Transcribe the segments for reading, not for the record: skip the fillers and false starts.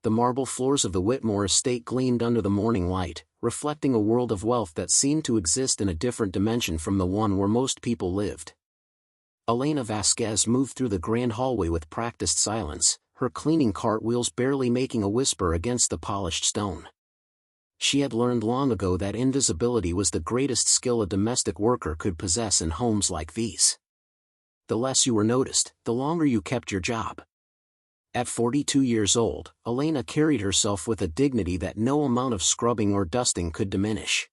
The marble floors of the Whitmore estate gleamed under the morning light, reflecting a world of wealth that seemed to exist in a different dimension from the one where most people lived. Elena Vasquez moved through the grand hallway with practiced silence, her cleaning cartwheels barely making a whisper against the polished stone. She had learned long ago that invisibility was the greatest skill a domestic worker could possess in homes like these. The less you were noticed, the longer you kept your job. At 42 years old, Elena carried herself with a dignity that no amount of scrubbing or dusting could diminish.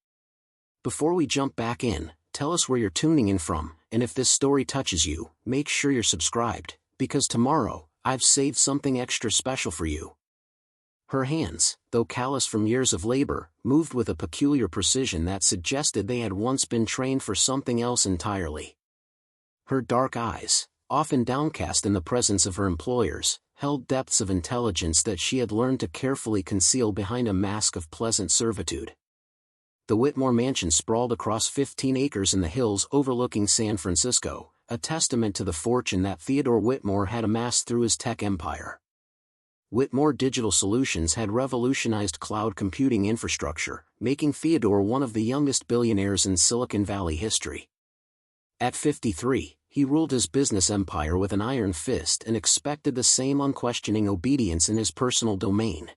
Before we jump back in, tell us where you're tuning in from, and if this story touches you, make sure you're subscribed, because tomorrow, I've saved something extra special for you. Her hands, though callous from years of labor, moved with a peculiar precision that suggested they had once been trained for something else entirely. Her dark eyes, often downcast in the presence of her employers, held depths of intelligence that she had learned to carefully conceal behind a mask of pleasant servitude. The Whitmore mansion sprawled across 15 acres in the hills overlooking San Francisco, a testament to the fortune that Theodore Whitmore had amassed through his tech empire. Whitmore Digital Solutions had revolutionized cloud computing infrastructure, making Theodore one of the youngest billionaires in Silicon Valley history. At 53, he ruled his business empire with an iron fist and expected the same unquestioning obedience in his personal domain.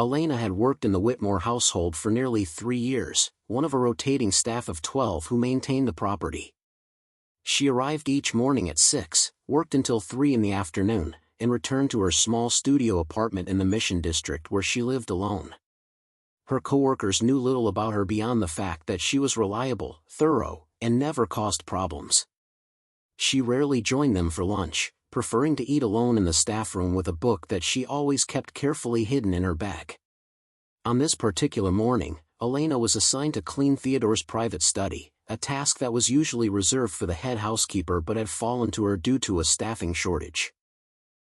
Elena had worked in the Whitmore household for nearly 3 years, one of a rotating staff of 12 who maintained the property. She arrived each morning at 6, worked until 3 in the afternoon, and returned to her small studio apartment in the Mission District where she lived alone. Her coworkers knew little about her beyond the fact that she was reliable, thorough, and never caused problems. She rarely joined them for lunch, preferring to eat alone in the staff room with a book that she always kept carefully hidden in her bag. On this particular morning, Elena was assigned to clean Theodore's private study, a task that was usually reserved for the head housekeeper but had fallen to her due to a staffing shortage.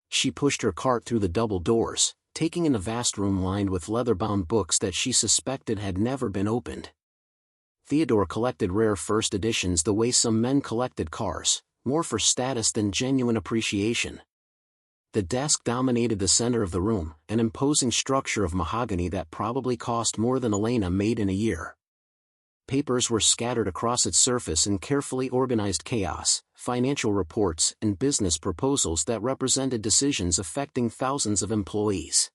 She pushed her cart through the double doors, taking in a vast room lined with leather-bound books that she suspected had never been opened. Theodore collected rare first editions the way some men collected cars, more for status than genuine appreciation. The desk dominated the center of the room, an imposing structure of mahogany that probably cost more than Elena made in a year. Papers were scattered across its surface in carefully organized chaos, financial reports and business proposals that represented decisions affecting thousands of employees.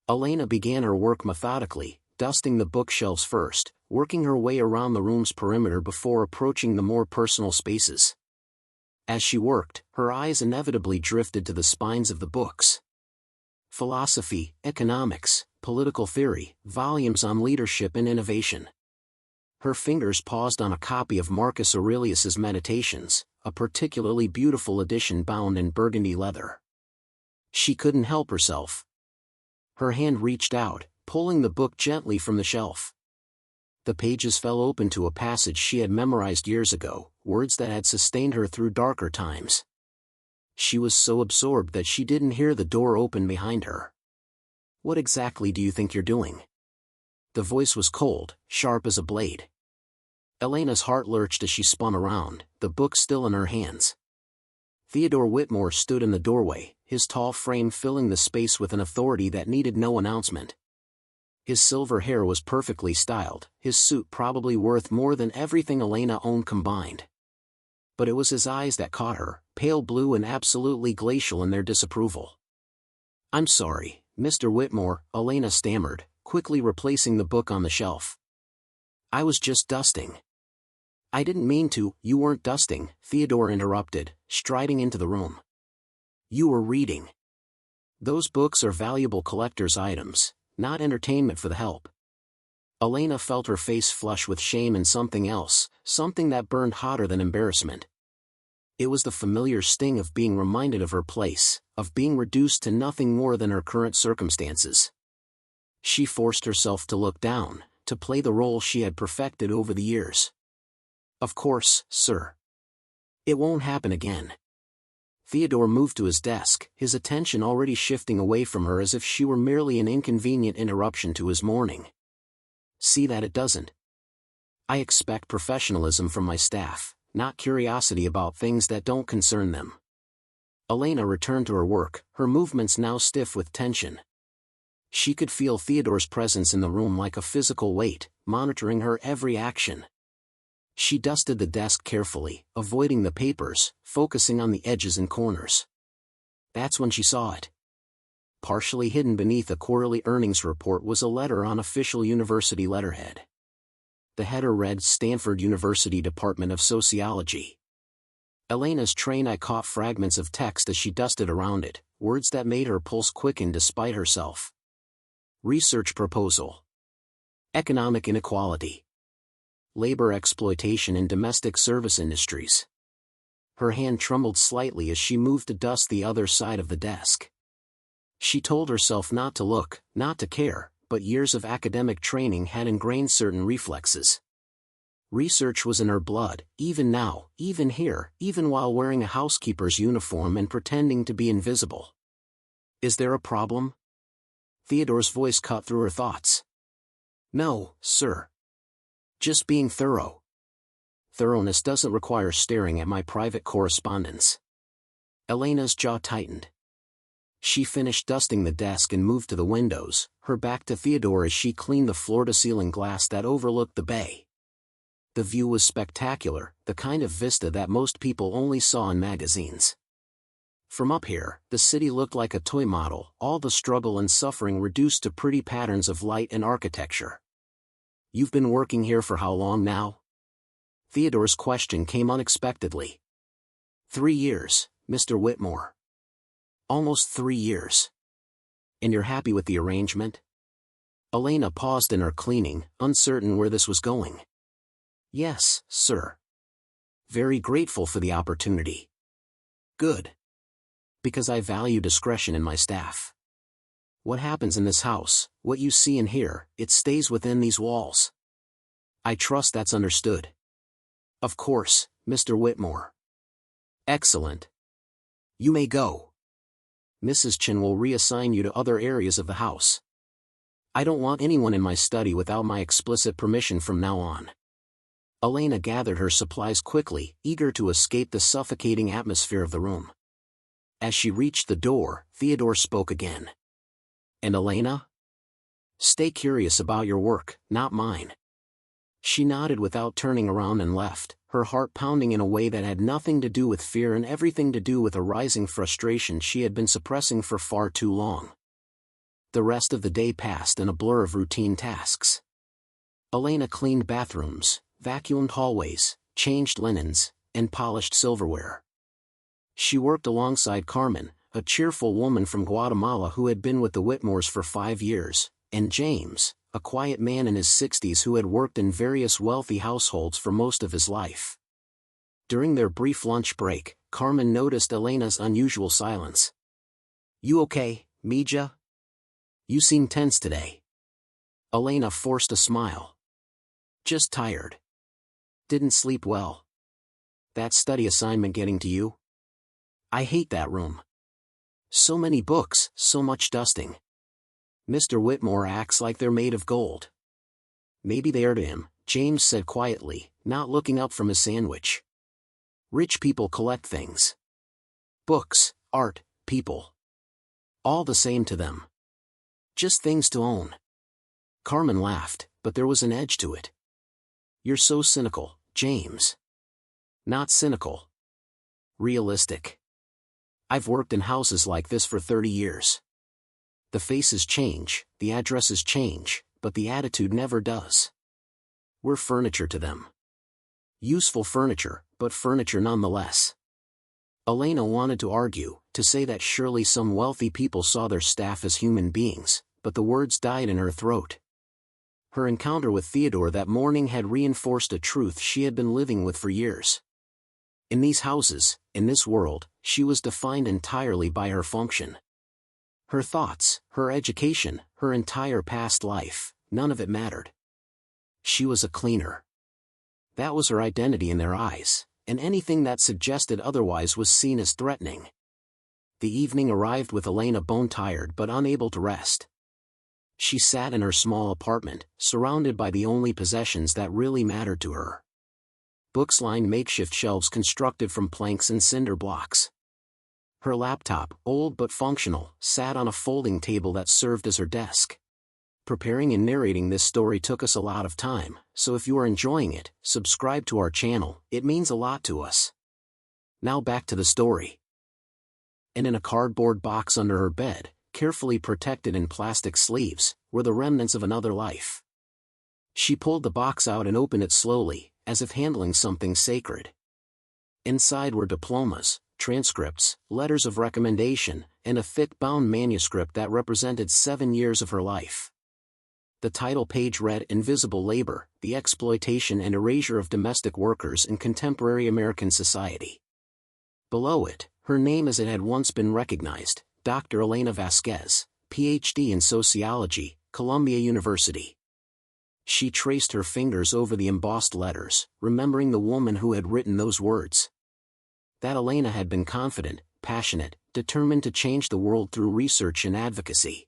Elena began her work methodically, dusting the bookshelves first, working her way around the room's perimeter before approaching the more personal spaces. As she worked, her eyes inevitably drifted to the spines of the books. Philosophy, economics, political theory, volumes on leadership and innovation. Her fingers paused on a copy of Marcus Aurelius's Meditations, a particularly beautiful edition bound in burgundy leather. She couldn't help herself. Her hand reached out, pulling the book gently from the shelf. The pages fell open to a passage she had memorized years ago, words that had sustained her through darker times. She was so absorbed that she didn't hear the door open behind her. "What exactly do you think you're doing?" The voice was cold, sharp as a blade. Elena's heart lurched as she spun around, the book still in her hands. Theodore Whitmore stood in the doorway, his tall frame filling the space with an authority that needed no announcement. His silver hair was perfectly styled, his suit probably worth more than everything Elena owned combined. But it was his eyes that caught her, pale blue and absolutely glacial in their disapproval. "I'm sorry, Mr. Whitmore," Elena stammered, quickly replacing the book on the shelf. "I was just dusting." "I didn't mean to." "You weren't dusting," Theodore interrupted, striding into the room. "You were reading. Those books are valuable collector's items, not entertainment for the help." Elena felt her face flush with shame and something else, something that burned hotter than embarrassment. It was the familiar sting of being reminded of her place, of being reduced to nothing more than her current circumstances. She forced herself to look down, to play the role she had perfected over the years. "Of course, sir. It won't happen again." Theodore moved to his desk, his attention already shifting away from her as if she were merely an inconvenient interruption to his morning. "See that it doesn't. I expect professionalism from my staff, not curiosity about things that don't concern them." Elena returned to her work, her movements now stiff with tension. She could feel Theodore's presence in the room like a physical weight, monitoring her every action. She dusted the desk carefully, avoiding the papers, focusing on the edges and corners. That's when she saw it. Partially hidden beneath a quarterly earnings report was a letter on official university letterhead. The header read Stanford University Department of Sociology. Elena's trained eye caught fragments of text as she dusted around it, words that made her pulse quicken despite herself. Research proposal. Economic inequality. Labor exploitation in domestic service industries. Her hand trembled slightly as she moved to dust the other side of the desk. She told herself not to look, not to care, but years of academic training had ingrained certain reflexes. Research was in her blood, even now, even here, even while wearing a housekeeper's uniform and pretending to be invisible. Is there a problem? Theodore's voice cut through her thoughts. No, sir. Just being thorough. Thoroughness doesn't require staring at my private correspondence. Elena's jaw tightened. She finished dusting the desk and moved to the windows, her back to Theodore as she cleaned the floor-to-ceiling glass that overlooked the bay. The view was spectacular, the kind of vista that most people only saw in magazines. From up here, the city looked like a toy model, all the struggle and suffering reduced to pretty patterns of light and architecture. You've been working here for how long now? Theodore's question came unexpectedly. 3 years, Mr. Whitmore. Almost 3 years. And you're happy with the arrangement? Elena paused in her cleaning, uncertain where this was going. Yes, sir. Very grateful for the opportunity. Good. Because I value discretion in my staff. What happens in this house, what you see and hear, it stays within these walls. I trust that's understood. Of course, Mr. Whitmore. Excellent. You may go. Mrs. Chin will reassign you to other areas of the house. I don't want anyone in my study without my explicit permission from now on. Elena gathered her supplies quickly, eager to escape the suffocating atmosphere of the room. As she reached the door, Theodore spoke again. And Elena? Stay curious about your work, not mine. She nodded without turning around and left, her heart pounding in a way that had nothing to do with fear and everything to do with a rising frustration she had been suppressing for far too long. The rest of the day passed in a blur of routine tasks. Elena cleaned bathrooms, vacuumed hallways, changed linens, and polished silverware. She worked alongside Carmen, a cheerful woman from Guatemala who had been with the Whitmores for 5 years, and James, a quiet man in his 60s who had worked in various wealthy households for most of his life. During their brief lunch break, Carmen noticed Elena's unusual silence. You okay, Mija? You seem tense today. Elena forced a smile. Just tired. Didn't sleep well. That study assignment getting to you? I hate that room. So many books, so much dusting. Mr. Whitmore acts like they're made of gold. Maybe they are to him, James said quietly, not looking up from his sandwich. Rich people collect things. Books, art, people. All the same to them. Just things to own. Carmen laughed, but there was an edge to it. You're so cynical, James. Not cynical. Realistic. I've worked in houses like this for 30 years. The faces change, the addresses change, but the attitude never does. We're furniture to them. Useful furniture, but furniture nonetheless. Elena wanted to argue, to say that surely some wealthy people saw their staff as human beings, but the words died in her throat. Her encounter with Theodore that morning had reinforced a truth she had been living with for years. In these houses, in this world, she was defined entirely by her function. Her thoughts, her education, her entire past life, none of it mattered. She was a cleaner. That was her identity in their eyes, and anything that suggested otherwise was seen as threatening. The evening arrived with Elena bone-tired but unable to rest. She sat in her small apartment, surrounded by the only possessions that really mattered to her. Books lined makeshift shelves constructed from planks and cinder blocks. Her laptop, old but functional, sat on a folding table that served as her desk. Preparing and narrating this story took us a lot of time, so if you are enjoying it, subscribe to our channel, it means a lot to us. Now back to the story. And in a cardboard box under her bed, carefully protected in plastic sleeves, were the remnants of another life. She pulled the box out and opened it slowly, as if handling something sacred. Inside were diplomas, transcripts, letters of recommendation, and a thick-bound manuscript that represented 7 years of her life. The title page read Invisible Labor, the Exploitation and Erasure of Domestic Workers in Contemporary American Society. Below it, her name as it had once been recognized, Dr. Elena Vasquez, PhD in Sociology, Columbia University. She traced her fingers over the embossed letters, remembering the woman who had written those words. That Elena had been confident, passionate, determined to change the world through research and advocacy.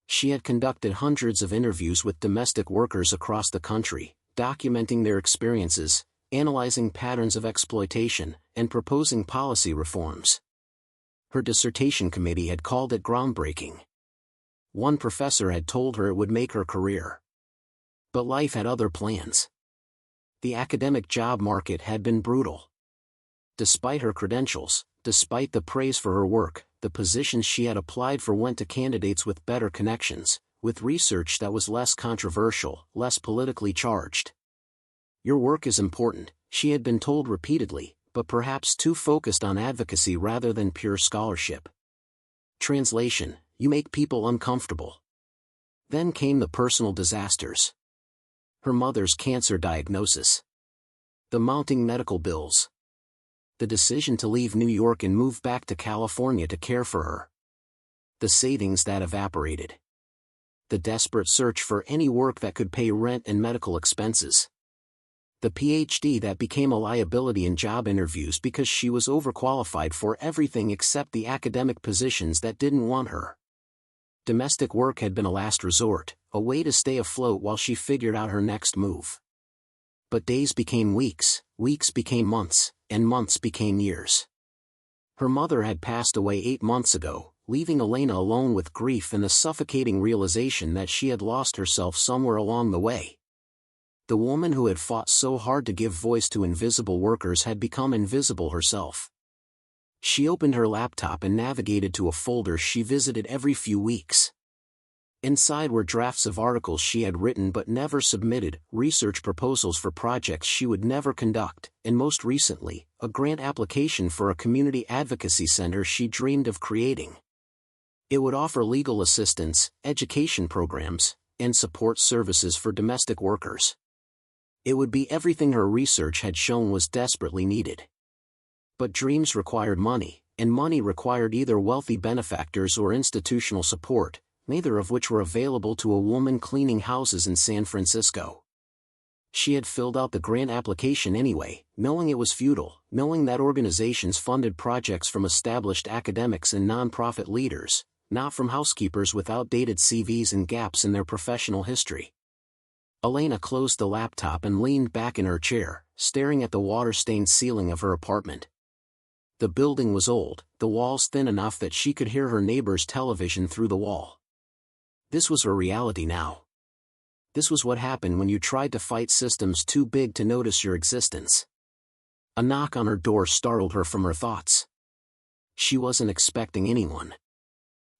She had conducted hundreds of interviews with domestic workers across the country, documenting their experiences, analyzing patterns of exploitation, and proposing policy reforms. Her dissertation committee had called it groundbreaking. One professor had told her it would make her career. But life had other plans. The academic job market had been brutal. Despite her credentials, despite the praise for her work, the positions she had applied for went to candidates with better connections, with research that was less controversial, less politically charged. Your work is important, she had been told repeatedly, but perhaps too focused on advocacy rather than pure scholarship. Translation: you make people uncomfortable. Then came the personal disasters. Her mother's cancer diagnosis. The mounting medical bills. The decision to leave New York and move back to California to care for her. The savings that evaporated. The desperate search for any work that could pay rent and medical expenses. The PhD that became a liability in job interviews because she was overqualified for everything except the academic positions that didn't want her. Domestic work had been a last resort, a way to stay afloat while she figured out her next move. But days became weeks, weeks became months, and months became years. Her mother had passed away 8 months ago, leaving Elena alone with grief and the suffocating realization that she had lost herself somewhere along the way. The woman who had fought so hard to give voice to invisible workers had become invisible herself. She opened her laptop and navigated to a folder she visited every few weeks. Inside were drafts of articles she had written but never submitted, research proposals for projects she would never conduct, and most recently, a grant application for a community advocacy center she dreamed of creating. It would offer legal assistance, education programs, and support services for domestic workers. It would be everything her research had shown was desperately needed. But dreams required money, and money required either wealthy benefactors or institutional support, neither of which were available to a woman cleaning houses in San Francisco. She had filled out the grant application anyway, knowing it was futile, knowing that organizations funded projects from established academics and nonprofit leaders, not from housekeepers with outdated CVs and gaps in their professional history. Elena closed the laptop and leaned back in her chair, staring at the water-stained ceiling of her apartment. The building was old, the walls thin enough that she could hear her neighbor's television through the wall. This was her reality now. This was what happened when you tried to fight systems too big to notice your existence. A knock on her door startled her from her thoughts. She wasn't expecting anyone.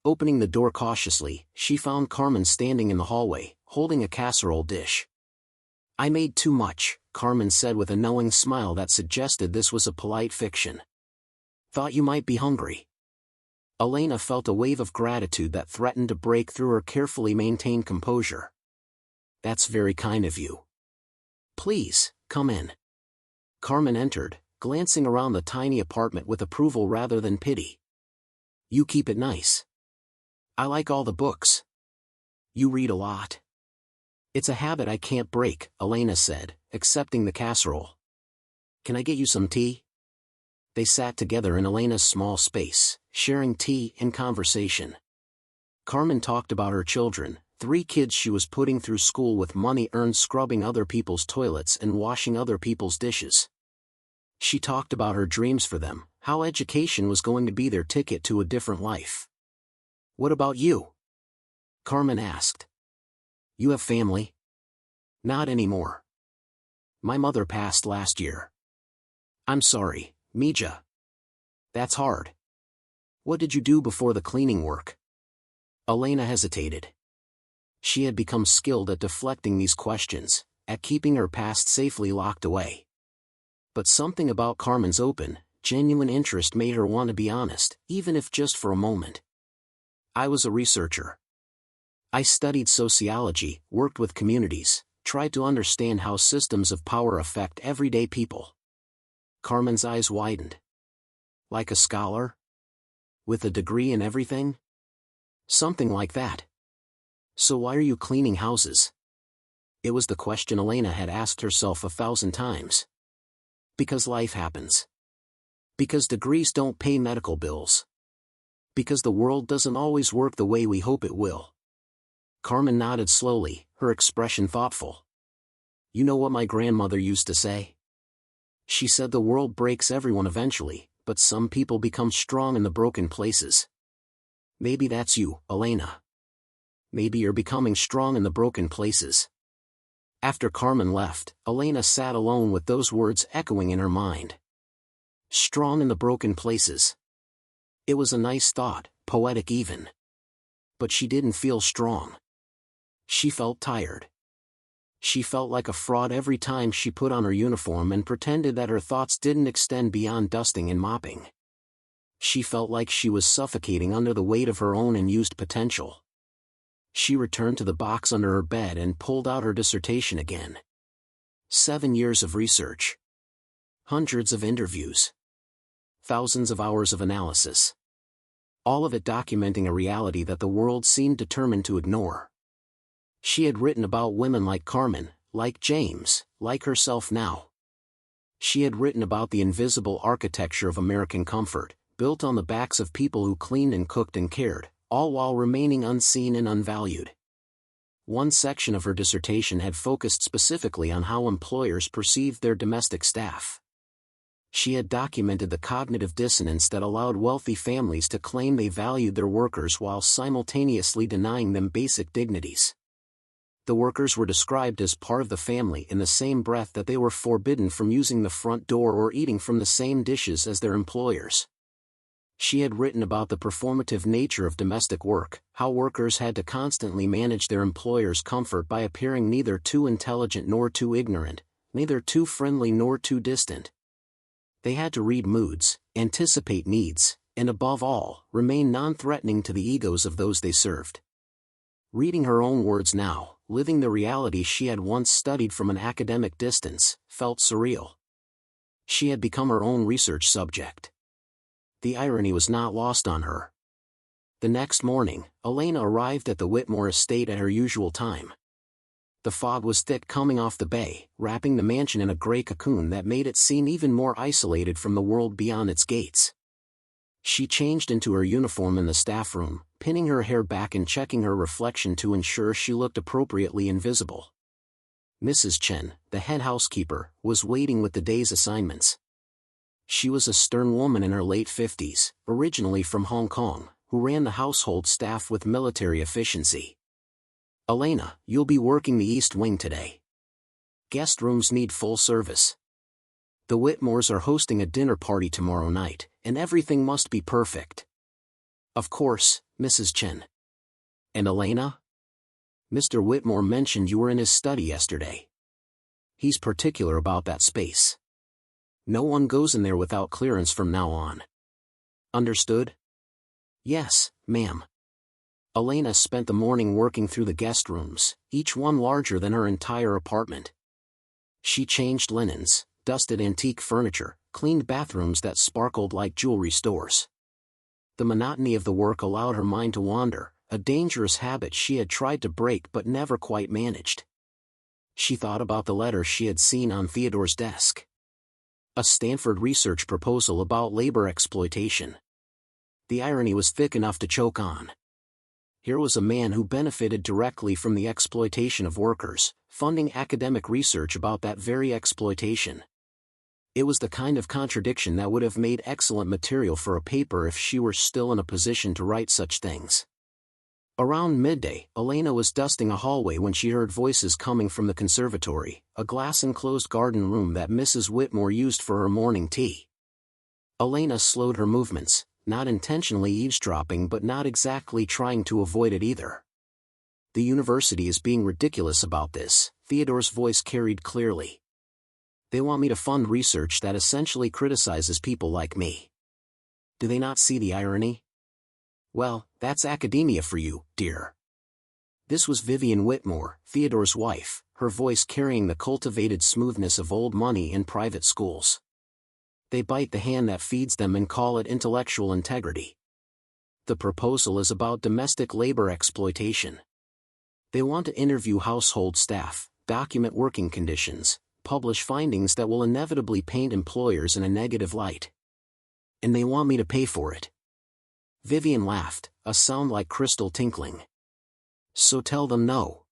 Opening the door cautiously, she found Carmen standing in the hallway, holding a casserole dish. "I made too much," Carmen said with a knowing smile that suggested this was a polite fiction. "Thought you might be hungry." Elena felt a wave of gratitude that threatened to break through her carefully maintained composure. "That's very kind of you. Please, come in." Carmen entered, glancing around the tiny apartment with approval rather than pity. "You keep it nice. I like all the books. You read a lot." "It's a habit I can't break," Elena said, accepting the casserole. "Can I get you some tea?" They sat together in Elena's small space, sharing tea and conversation. Carmen talked about her children, 3 kids she was putting through school with money earned scrubbing other people's toilets and washing other people's dishes. She talked about her dreams for them, How education was going to be their ticket to a different life. "What about you?" Carmen asked. "You have family?" "Not anymore. My mother passed last year." "I'm sorry, Mija. That's hard. What did you do before the cleaning work?" Elena hesitated. She had become skilled at deflecting these questions, at keeping her past safely locked away. But something about Carmen's open, genuine interest made her want to be honest, even if just for a moment. "I was a researcher. I studied sociology, worked with communities, tried to understand how systems of power affect everyday people." Carmen's eyes widened. "Like a scholar? With a degree in everything?" "Something like that. So why are you cleaning houses?" It was the question Elena had asked herself 1,000 times. "Because life happens. Because degrees don't pay medical bills. Because the world doesn't always work the way we hope it will." Carmen nodded slowly, her expression thoughtful. "You know what my grandmother used to say? She said the world breaks everyone eventually, but some people become strong in the broken places. Maybe that's you, Elena. Maybe you're becoming strong in the broken places." After Carmen left, Elena sat alone with those words echoing in her mind. Strong in the broken places. It was a nice thought, poetic even. But she didn't feel strong. She felt tired. She felt like a fraud every time she put on her uniform and pretended that her thoughts didn't extend beyond dusting and mopping. She felt like she was suffocating under the weight of her own unused potential. She returned to the box under her bed and pulled out her dissertation again. 7 years of research. Hundreds of interviews. Thousands of hours of analysis. All of it documenting a reality that the world seemed determined to ignore. She had written about women like Carmen, like James, like herself now. She had written about the invisible architecture of American comfort, built on the backs of people who cleaned and cooked and cared, all while remaining unseen and unvalued. One section of her dissertation had focused specifically on how employers perceived their domestic staff. She had documented the cognitive dissonance that allowed wealthy families to claim they valued their workers while simultaneously denying them basic dignities. The workers were described as part of the family in the same breath that they were forbidden from using the front door or eating from the same dishes as their employers. She had written about the performative nature of domestic work, how workers had to constantly manage their employers' comfort by appearing neither too intelligent nor too ignorant, neither too friendly nor too distant. They had to read moods, anticipate needs, and above all, remain non-threatening to the egos of those they served. Reading her own words now, living the reality she had once studied from an academic distance, felt surreal. She had become her own research subject. The irony was not lost on her. The next morning, Elena arrived at the Whitmore estate at her usual time. The fog was thick coming off the bay, wrapping the mansion in a gray cocoon that made it seem even more isolated from the world beyond its gates. She changed into her uniform in the staff room, pinning her hair back and checking her reflection to ensure she looked appropriately invisible. Mrs. Chen, the head housekeeper, was waiting with the day's assignments. She was a stern woman in her late 50s, originally from Hong Kong, who ran the household staff with military efficiency. "Elena, you'll be working the East Wing today. Guest rooms need full service. The Whitmores are hosting a dinner party tomorrow night, and everything must be perfect." "Of course, Mrs. Chen." "And Elena? Mr. Whitmore mentioned you were in his study yesterday. He's particular about that space. No one goes in there without clearance from now on. Understood?" "Yes, ma'am." Elena spent the morning working through the guest rooms, each one larger than her entire apartment. She changed linens, dusted antique furniture, cleaned bathrooms that sparkled like jewelry stores. The monotony of the work allowed her mind to wander, a dangerous habit she had tried to break but never quite managed. She thought about the letter she had seen on Theodore's desk. A Stanford research proposal about labor exploitation. The irony was thick enough to choke on. Here was a man who benefited directly from the exploitation of workers, funding academic research about that very exploitation. It was the kind of contradiction that would have made excellent material for a paper if she were still in a position to write such things. Around midday, Elena was dusting a hallway when she heard voices coming from the conservatory, a glass-enclosed garden room that Mrs. Whitmore used for her morning tea. Elena slowed her movements, not intentionally eavesdropping but not exactly trying to avoid it either. "The university is being ridiculous about this," Theodore's voice carried clearly. "They want me to fund research that essentially criticizes people like me. Do they not see the irony? Well, that's academia for you, dear." This was Vivian Whitmore, Theodore's wife, her voice carrying the cultivated smoothness of old money in private schools. "They bite the hand that feeds them and call it intellectual integrity. The proposal is about domestic labor exploitation. They want to interview household staff, document working conditions, publish findings that will inevitably paint employers in a negative light. And they want me to pay for it." Vivian laughed, a sound like crystal tinkling. "So tell them no.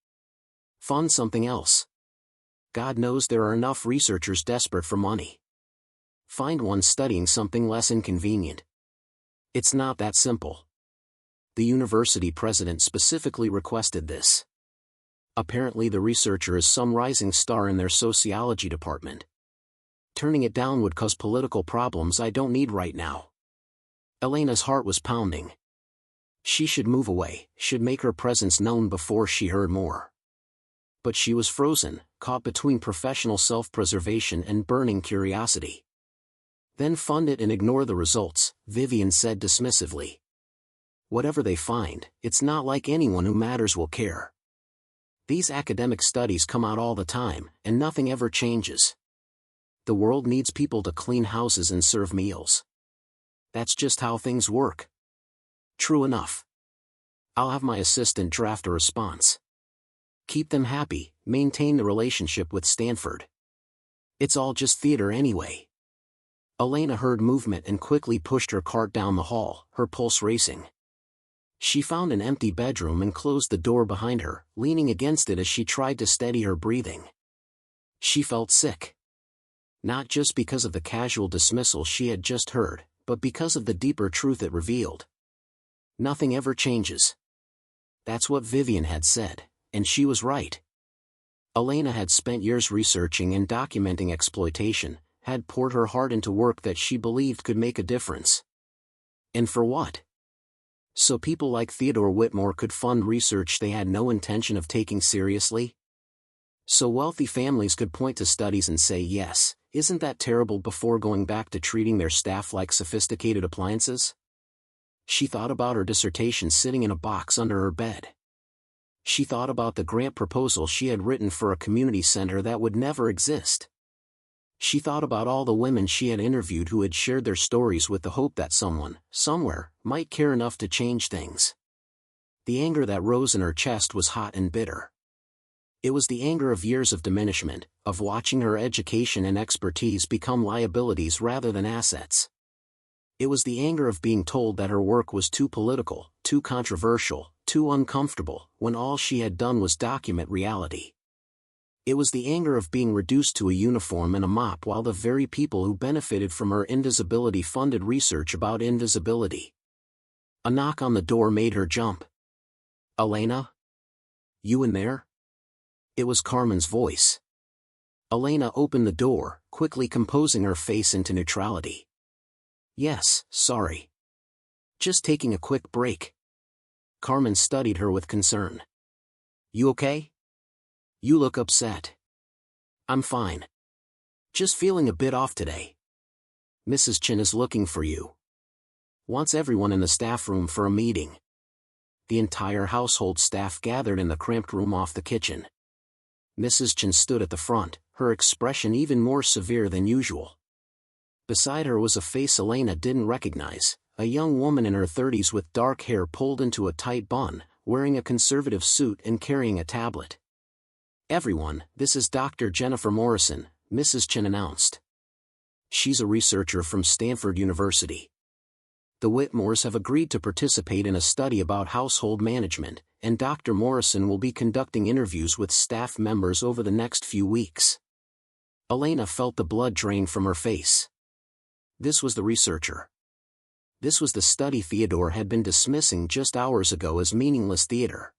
Fund something else. God knows there are enough researchers desperate for money. Find one studying something less inconvenient. It's not that simple." The university president specifically requested this. Apparently the researcher is some rising star in their sociology department. Turning it down would cause political problems I don't need right now. Elena's heart was pounding. She should move away, should make her presence known before she heard more. But she was frozen, caught between professional self-preservation and burning curiosity. "Then fund it and ignore the results," Vivian said dismissively. "Whatever they find, it's not like anyone who matters will care. These academic studies come out all the time, and nothing ever changes. The world needs people to clean houses and serve meals. That's just how things work." "True enough. I'll have my assistant draft a response. Keep them happy, maintain the relationship with Stanford. It's all just theater anyway." Elena heard movement and quickly pushed her cart down the hall, her pulse racing. She found an empty bedroom and closed the door behind her, leaning against it as she tried to steady her breathing. She felt sick. Not just because of the casual dismissal she had just heard, but because of the deeper truth it revealed. Nothing ever changes. That's what Vivian had said, and she was right. Elena had spent years researching and documenting exploitation, had poured her heart into work that she believed could make a difference. And for what? So people like Theodore Whitmore could fund research they had no intention of taking seriously? So wealthy families could point to studies and say, "Yes, isn't that terrible," before going back to treating their staff like sophisticated appliances? She thought about her dissertation sitting in a box under her bed. She thought about the grant proposal she had written for a community center that would never exist. She thought about all the women she had interviewed who had shared their stories with the hope that someone, somewhere, might care enough to change things. The anger that rose in her chest was hot and bitter. It was the anger of years of diminishment, of watching her education and expertise become liabilities rather than assets. It was the anger of being told that her work was too political, too controversial, too uncomfortable, when all she had done was document reality. It was the anger of being reduced to a uniform and a mop while the very people who benefited from her invisibility funded research about invisibility. A knock on the door made her jump. "Elena? You in there?" It was Carmen's voice. Elena opened the door, quickly composing her face into neutrality. "Yes, sorry. Just taking a quick break." Carmen studied her with concern. "You okay? You look upset." "I'm fine. Just feeling a bit off today. Mrs. Chin is looking for you. Wants everyone in the staff room for a meeting." The entire household staff gathered in the cramped room off the kitchen. Mrs. Chin stood at the front, her expression even more severe than usual. Beside her was a face Elena didn't recognize, a young woman in her 30s with dark hair pulled into a tight bun, wearing a conservative suit and carrying a tablet. "Everyone, this is Dr. Jennifer Morrison," Mrs. Chin announced. "She's a researcher from Stanford University. The Whitmores have agreed to participate in a study about household management, and Dr. Morrison will be conducting interviews with staff members over the next few weeks." Elena felt the blood drain from her face. This was the researcher. This was the study Theodore had been dismissing just hours ago as meaningless theater.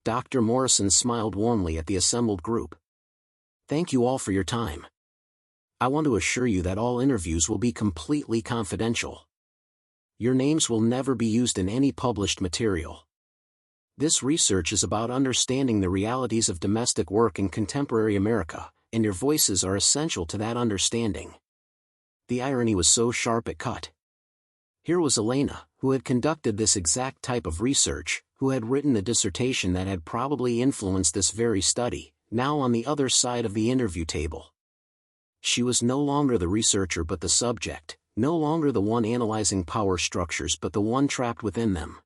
Dr. Morrison smiled warmly at the assembled group. Thank you all for your time. I want to assure you that all interviews will be completely confidential. Your names will never be used in any published material. This research is about understanding the realities of domestic work in contemporary America, and your voices are essential to that understanding. The irony was so sharp it cut. Here was Elena, who had conducted this exact type of research, who had written the dissertation that had probably influenced this very study, now on the other side of the interview table. She was no longer the researcher but the subject, no longer the one analyzing power structures but the one trapped within them.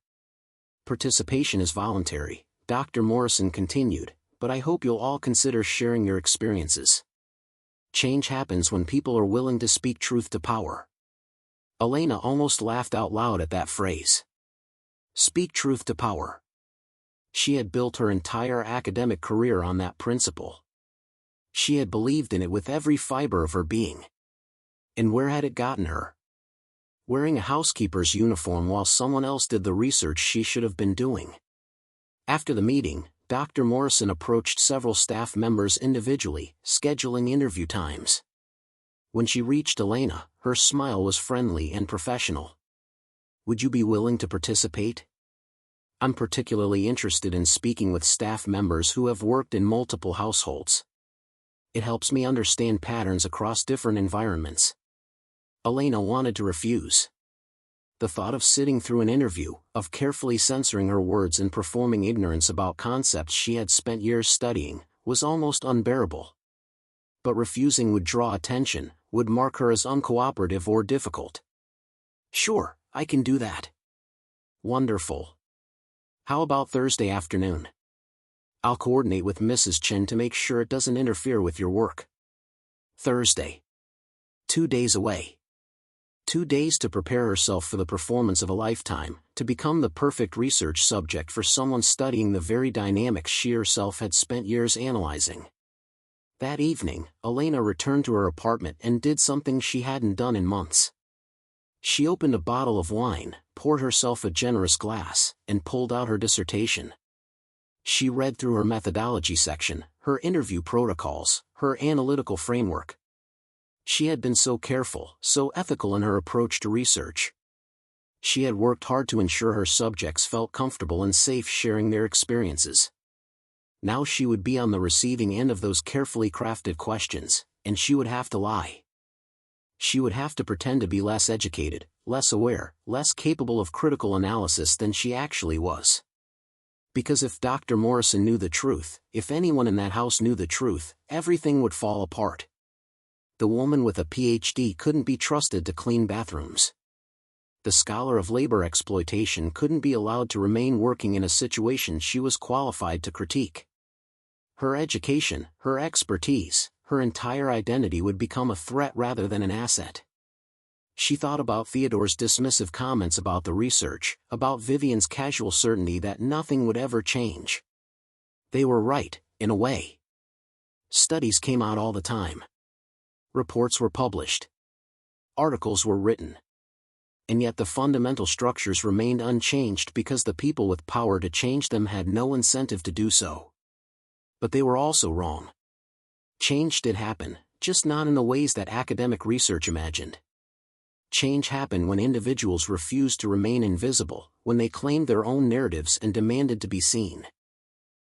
Participation is voluntary, Dr. Morrison continued, but I hope you'll all consider sharing your experiences. Change happens when people are willing to speak truth to power. Elena almost laughed out loud at that phrase. Speak truth to power. She had built her entire academic career on that principle. She had believed in it with every fiber of her being. And where had it gotten her? Wearing a housekeeper's uniform while someone else did the research she should have been doing. After the meeting, Dr. Morrison approached several staff members individually, scheduling interview times. When she reached Elena, her smile was friendly and professional. Would you be willing to participate? I'm particularly interested in speaking with staff members who have worked in multiple households. It helps me understand patterns across different environments. Elena wanted to refuse. The thought of sitting through an interview, of carefully censoring her words and performing ignorance about concepts she had spent years studying, was almost unbearable. But refusing would draw attention, would mark her as uncooperative or difficult. Sure, I can do that. Wonderful. How about Thursday afternoon? I'll coordinate with Mrs. Chen to make sure it doesn't interfere with your work. Thursday. 2 days away. 2 days to prepare herself for the performance of a lifetime, to become the perfect research subject for someone studying the very dynamics she herself had spent years analyzing. That evening, Elena returned to her apartment and did something she hadn't done in months. She opened a bottle of wine, poured herself a generous glass, and pulled out her dissertation. She read through her methodology section, her interview protocols, her analytical framework. She had been so careful, so ethical in her approach to research. She had worked hard to ensure her subjects felt comfortable and safe sharing their experiences. Now she would be on the receiving end of those carefully crafted questions, and she would have to lie. She would have to pretend to be less educated, less aware, less capable of critical analysis than she actually was. Because if Dr. Morrison knew the truth, if anyone in that house knew the truth, everything would fall apart. The woman with a PhD couldn't be trusted to clean bathrooms. The scholar of labor exploitation couldn't be allowed to remain working in a situation she was qualified to critique. Her education, her expertise, her entire identity would become a threat rather than an asset. She thought about Theodore's dismissive comments about the research, about Vivian's casual certainty that nothing would ever change. They were right, in a way. Studies came out all the time. Reports were published. Articles were written. And yet the fundamental structures remained unchanged because the people with power to change them had no incentive to do so. But they were also wrong. Change did happen, just not in the ways that academic research imagined. Change happened when individuals refused to remain invisible, when they claimed their own narratives and demanded to be seen.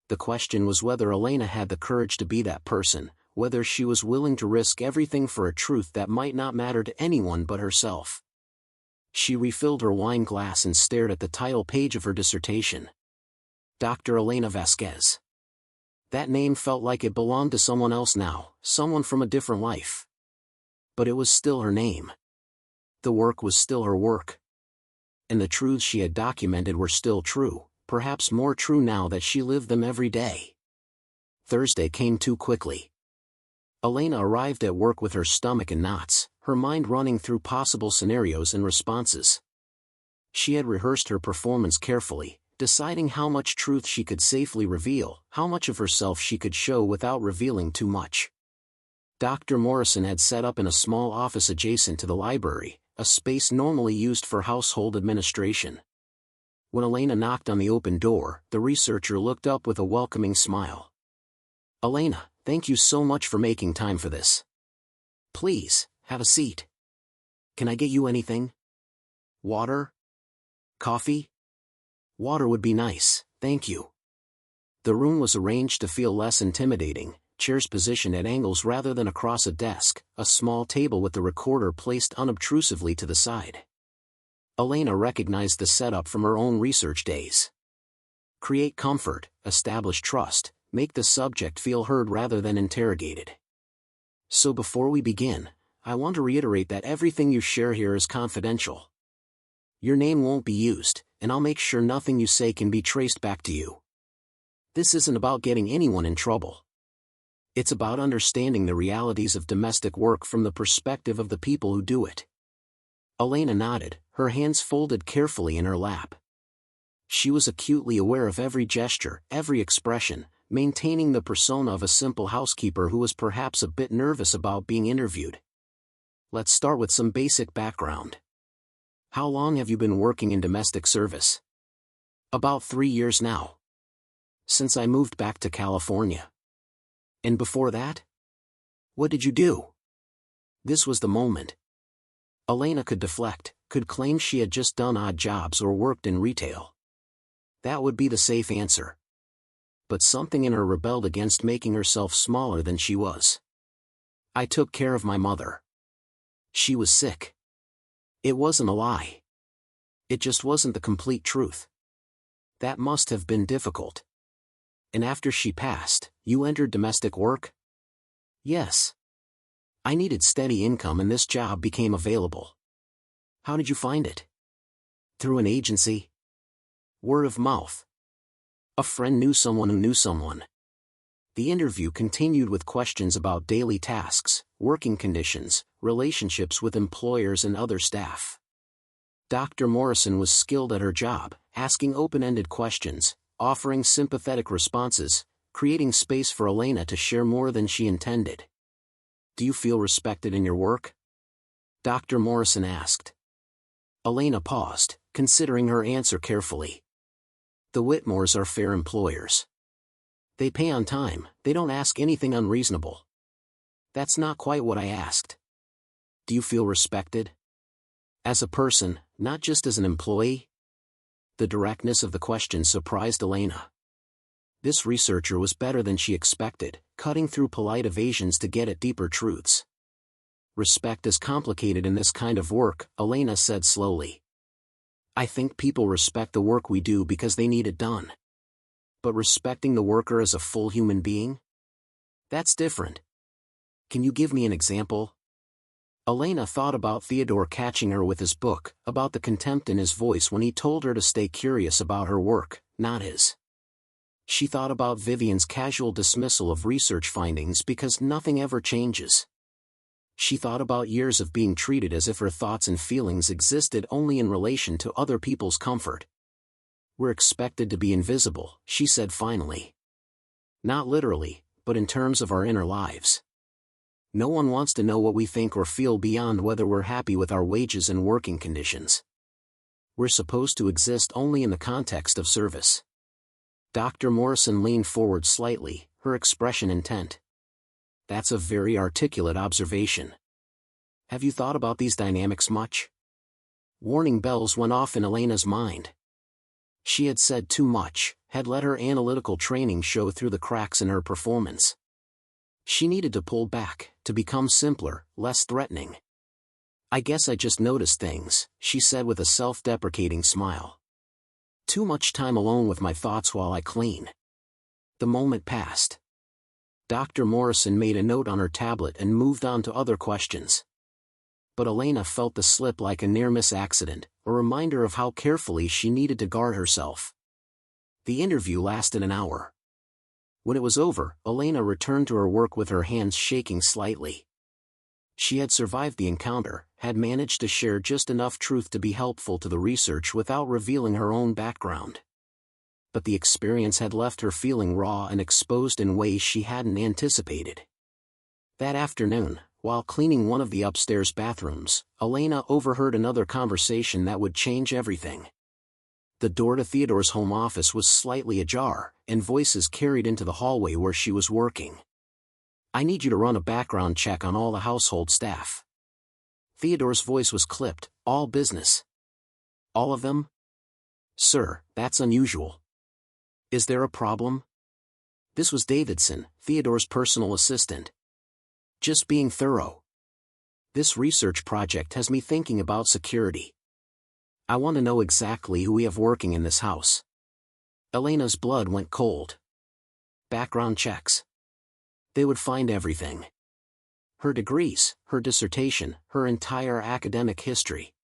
The question was whether Elena had the courage to be that person, whether she was willing to risk everything for a truth that might not matter to anyone but herself. She refilled her wine glass and stared at the title page of her dissertation. Dr. Elena Vasquez. That name felt like it belonged to someone else now, someone from a different life. But it was still her name. The work was still her work. And the truths she had documented were still true, perhaps more true now that she lived them every day. Thursday came too quickly. Elena arrived at work with her stomach in knots, her mind running through possible scenarios and responses. She had rehearsed her performance carefully, deciding how much truth she could safely reveal, how much of herself she could show without revealing too much. Dr. Morrison had set up in a small office adjacent to the library, a space normally used for household administration. When Elena knocked on the open door, the researcher looked up with a welcoming smile. "Elena, thank you so much for making time for this. Please, have a seat. Can I get you anything? Water? Coffee? Water would be nice, thank you." The room was arranged to feel less intimidating, chairs positioned at angles rather than across a desk, a small table with the recorder placed unobtrusively to the side. Elena recognized the setup from her own research days. Create comfort, establish trust, make the subject feel heard rather than interrogated. "So before we begin, I want to reiterate that everything you share here is confidential. Your name won't be used, and I'll make sure nothing you say can be traced back to you. This isn't about getting anyone in trouble. It's about understanding the realities of domestic work from the perspective of the people who do it." Elena nodded, her hands folded carefully in her lap. She was acutely aware of every gesture, every expression, maintaining the persona of a simple housekeeper who was perhaps a bit nervous about being interviewed. "Let's start with some basic background. How long have you been working in domestic service?" "About 3 years now. Since I moved back to California." "And before that? What did you do?" This was the moment. Elena could deflect, could claim she had just done odd jobs or worked in retail. That would be the safe answer. But something in her rebelled against making herself smaller than she was. "I took care of my mother. She was sick." It wasn't a lie. It just wasn't the complete truth. "That must have been difficult. And after she passed, you entered domestic work?" "Yes. I needed steady income and this job became available." "How did you find it?" "Through an agency. Word of mouth. A friend knew someone who knew someone." The interview continued with questions about daily tasks, working conditions, relationships with employers and other staff. Dr. Morrison was skilled at her job, asking open-ended questions, offering sympathetic responses, creating space for Elena to share more than she intended. "Do you feel respected in your work?" Dr. Morrison asked. Elena paused, considering her answer carefully. "The Whitmores are fair employers. They pay on time, they don't ask anything unreasonable." "That's not quite what I asked. Do you feel respected? As a person, not just as an employee?" The directness of the question surprised Elena. This researcher was better than she expected, cutting through polite evasions to get at deeper truths. "Respect is complicated in this kind of work," Elena said slowly. "I think people respect the work we do because they need it done. But respecting the worker as a full human being? That's different. Can you give me an example?" Elena thought about Theodore catching her with his book, about the contempt in his voice when he told her to stay curious about her work, not his. She thought about Vivian's casual dismissal of research findings because nothing ever changes. She thought about years of being treated as if her thoughts and feelings existed only in relation to other people's comfort. "We're expected to be invisible," she said finally. "Not literally, but in terms of our inner lives. No one wants to know what we think or feel beyond whether we're happy with our wages and working conditions. We're supposed to exist only in the context of service." Dr. Morrison leaned forward slightly, her expression intent. "That's a very articulate observation. Have you thought about these dynamics much?" Warning bells went off in Elena's mind. She had said too much, had let her analytical training show through the cracks in her performance. She needed to pull back, to become simpler, less threatening. "I guess I just noticed things," she said with a self-deprecating smile. "Too much time alone with my thoughts while I clean." The moment passed. Dr. Morrison made a note on her tablet and moved on to other questions. But Elena felt the slip like a near-miss accident, a reminder of how carefully she needed to guard herself. The interview lasted an hour. When it was over, Elena returned to her work with her hands shaking slightly. She had survived the encounter, had managed to share just enough truth to be helpful to the research without revealing her own background. But the experience had left her feeling raw and exposed in ways she hadn't anticipated. That afternoon, while cleaning one of the upstairs bathrooms, Elena overheard another conversation that would change everything. The door to Theodore's home office was slightly ajar, and voices carried into the hallway where she was working. "I need you to run a background check on all the household staff." Theodore's voice was clipped. "All business." "All of them?" "Sir, that's unusual." "Is there a problem?" This was Davidson, Theodore's personal assistant. "Just being thorough. This research project has me thinking about security. I want to know exactly who we have working in this house." Elena's blood went cold. Background checks. They would find everything. Her degrees, her dissertation, her entire academic history.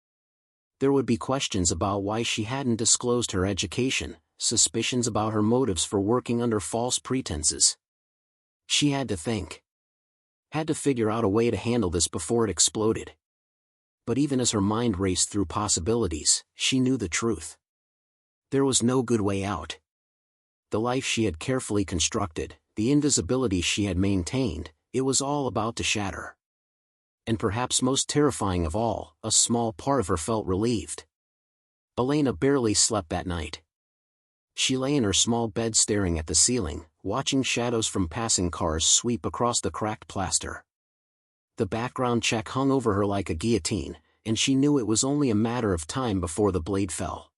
There would be questions about why she hadn't disclosed her education, suspicions about her motives for working under false pretenses. She had to think. Had to figure out a way to handle this before it exploded. But even as her mind raced through possibilities, she knew the truth. There was no good way out. The life she had carefully constructed, the invisibility she had maintained, it was all about to shatter. And perhaps most terrifying of all, a small part of her felt relieved. Elena barely slept that night. She lay in her small bed staring at the ceiling, watching shadows from passing cars sweep across the cracked plaster. The background check hung over her like a guillotine, and she knew it was only a matter of time before the blade fell.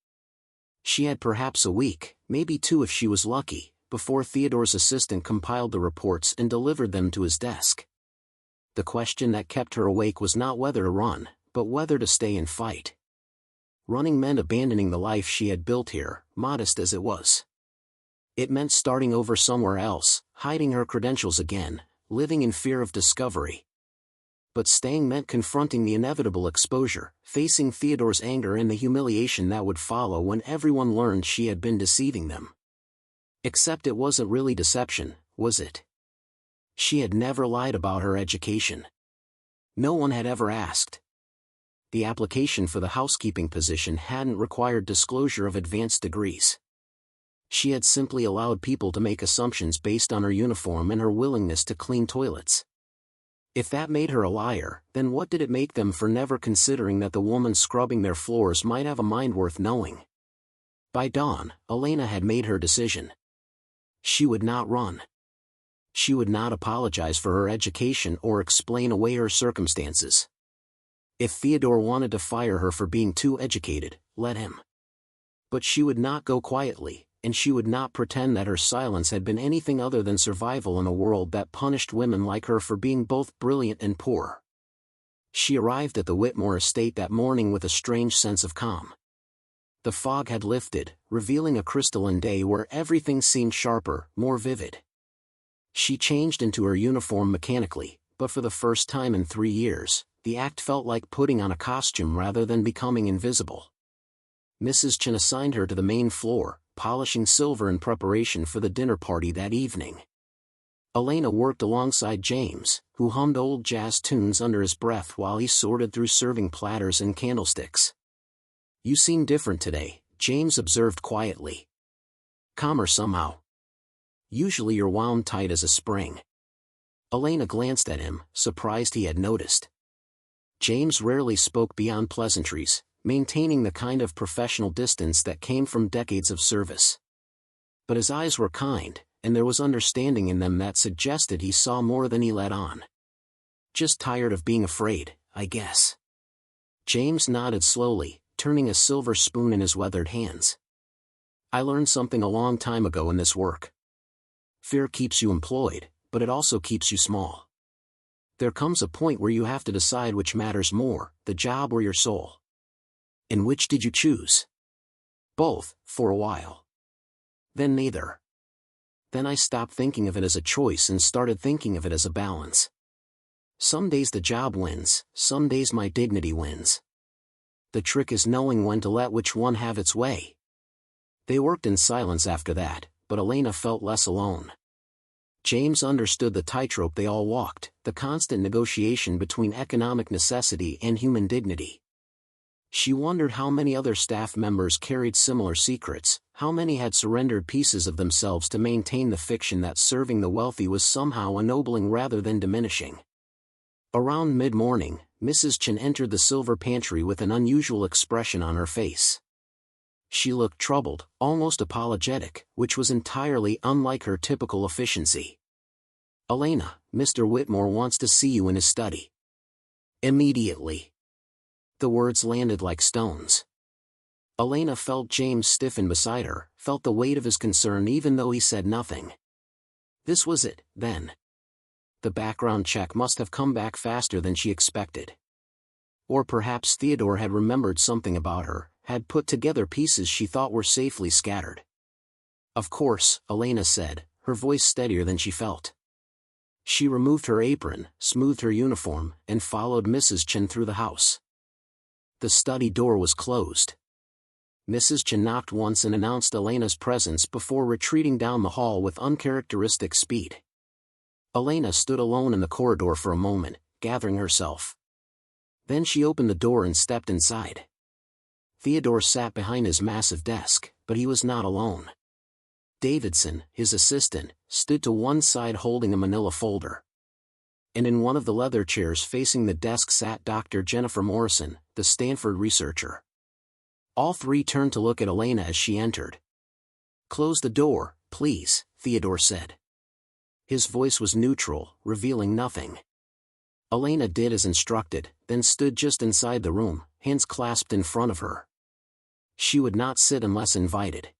She had perhaps a week, maybe two if she was lucky, before Theodore's assistant compiled the reports and delivered them to his desk. The question that kept her awake was not whether to run, but whether to stay and fight. Running meant abandoning the life she had built here, modest as it was. It meant starting over somewhere else, hiding her credentials again, living in fear of discovery. But staying meant confronting the inevitable exposure, facing Theodore's anger and the humiliation that would follow when everyone learned she had been deceiving them. Except it wasn't really deception, was it? She had never lied about her education. No one had ever asked. The application for the housekeeping position hadn't required disclosure of advanced degrees. She had simply allowed people to make assumptions based on her uniform and her willingness to clean toilets. If that made her a liar, then what did it make them for never considering that the woman scrubbing their floors might have a mind worth knowing? By dawn, Elena had made her decision. She would not run. She would not apologize for her education or explain away her circumstances. If Theodore wanted to fire her for being too educated, let him. But she would not go quietly, and she would not pretend that her silence had been anything other than survival in a world that punished women like her for being both brilliant and poor. She arrived at the Whitmore estate that morning with a strange sense of calm. The fog had lifted, revealing a crystalline day where everything seemed sharper, more vivid. She changed into her uniform mechanically, but for the first time in 3 years, the act felt like putting on a costume rather than becoming invisible. Mrs. Chen assigned her to the main floor, polishing silver in preparation for the dinner party that evening. Elena worked alongside James, who hummed old jazz tunes under his breath while he sorted through serving platters and candlesticks. "You seem different today," James observed quietly. "Calmer somehow. Usually you're wound tight as a spring." Elena glanced at him, surprised he had noticed. James rarely spoke beyond pleasantries, maintaining the kind of professional distance that came from decades of service. But his eyes were kind, and there was understanding in them that suggested he saw more than he let on. "Just tired of being afraid, I guess." James nodded slowly, turning a silver spoon in his weathered hands. "I learned something a long time ago in this work. Fear keeps you employed, but it also keeps you small. There comes a point where you have to decide which matters more, the job or your soul." "And which did you choose?" "Both, for a while. Then neither. Then I stopped thinking of it as a choice and started thinking of it as a balance. Some days the job wins, some days my dignity wins. The trick is knowing when to let which one have its way." They worked in silence after that, but Elena felt less alone. James understood the tightrope they all walked, the constant negotiation between economic necessity and human dignity. She wondered how many other staff members carried similar secrets, how many had surrendered pieces of themselves to maintain the fiction that serving the wealthy was somehow ennobling rather than diminishing. Around mid-morning, Mrs. Chen entered the silver pantry with an unusual expression on her face. She looked troubled, almost apologetic, which was entirely unlike her typical efficiency. "Elena, Mr. Whitmore wants to see you in his study." "Immediately." The words landed like stones. Elena felt James stiffen beside her, felt the weight of his concern even though he said nothing. This was it, then. The background check must have come back faster than she expected. Or perhaps Theodore had remembered something about her, had put together pieces she thought were safely scattered. "Of course," Elena said, her voice steadier than she felt. She removed her apron, smoothed her uniform, and followed Mrs. Chen through the house. The study door was closed. Mrs. Chen knocked once and announced Elena's presence before retreating down the hall with uncharacteristic speed. Elena stood alone in the corridor for a moment, gathering herself. Then she opened the door and stepped inside. Theodore sat behind his massive desk, but he was not alone. Davidson, his assistant, stood to one side holding a manila folder. And in one of the leather chairs facing the desk sat Dr. Jennifer Morrison, the Stanford researcher. All three turned to look at Elena as she entered. "Close the door, please," Theodore said. His voice was neutral, revealing nothing. Elena did as instructed, then stood just inside the room, hands clasped in front of her. She would not sit unless invited.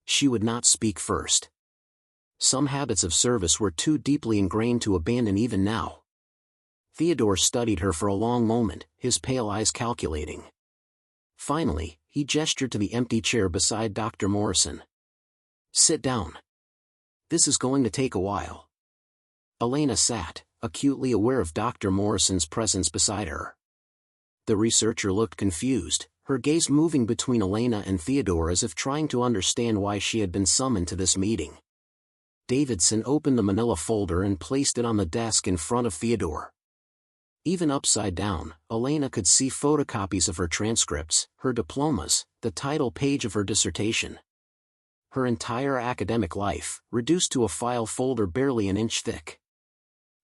She would not speak first. Some habits of service were too deeply ingrained to abandon even now. Theodore studied her for a long moment, his pale eyes calculating. Finally, he gestured to the empty chair beside Dr. Morrison. "Sit down. This is going to take a while." Elena sat, acutely aware of Dr. Morrison's presence beside her. The researcher looked confused, her gaze moving between Elena and Theodore as if trying to understand why she had been summoned to this meeting. Davidson opened the manila folder and placed it on the desk in front of Theodore. Even upside down, Elena could see photocopies of her transcripts, her diplomas, the title page of her dissertation. Her entire academic life, reduced to a file folder barely an inch thick.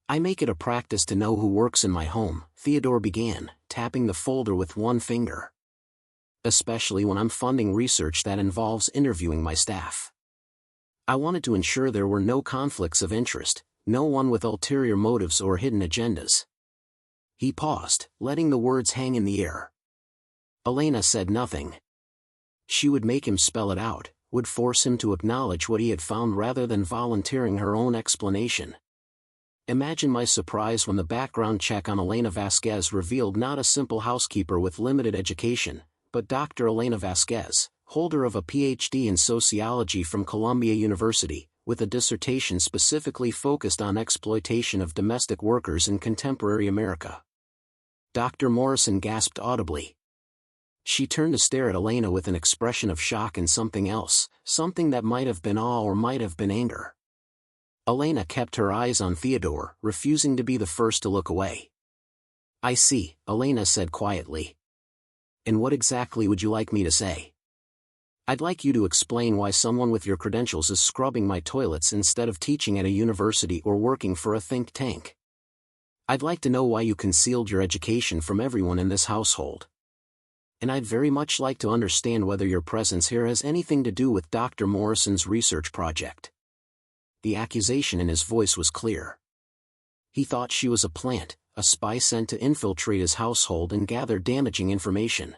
"I make it a practice to know who works in my home," Theodore began, tapping the folder with one finger. "Especially when I'm funding research that involves interviewing my staff. I wanted to ensure there were no conflicts of interest, no one with ulterior motives or hidden agendas." He paused, letting the words hang in the air. Elena said nothing. She would make him spell it out, would force him to acknowledge what he had found rather than volunteering her own explanation. Imagine my surprise when the background check on Elena Vasquez revealed not a simple housekeeper with limited education, but Dr. Elena Vasquez, holder of a PhD in sociology from Columbia University, with a dissertation specifically focused on exploitation of domestic workers in contemporary America. Dr. Morrison gasped audibly. She turned to stare at Elena with an expression of shock and something else, something that might have been awe or might have been anger. Elena kept her eyes on Theodore, refusing to be the first to look away. "I see," Elena said quietly. "And what exactly would you like me to say?" "I'd like you to explain why someone with your credentials is scrubbing my toilets instead of teaching at a university or working for a think tank. I'd like to know why you concealed your education from everyone in this household. And I'd very much like to understand whether your presence here has anything to do with Dr. Morrison's research project." The accusation in his voice was clear. He thought she was a plant, a spy sent to infiltrate his household and gather damaging information.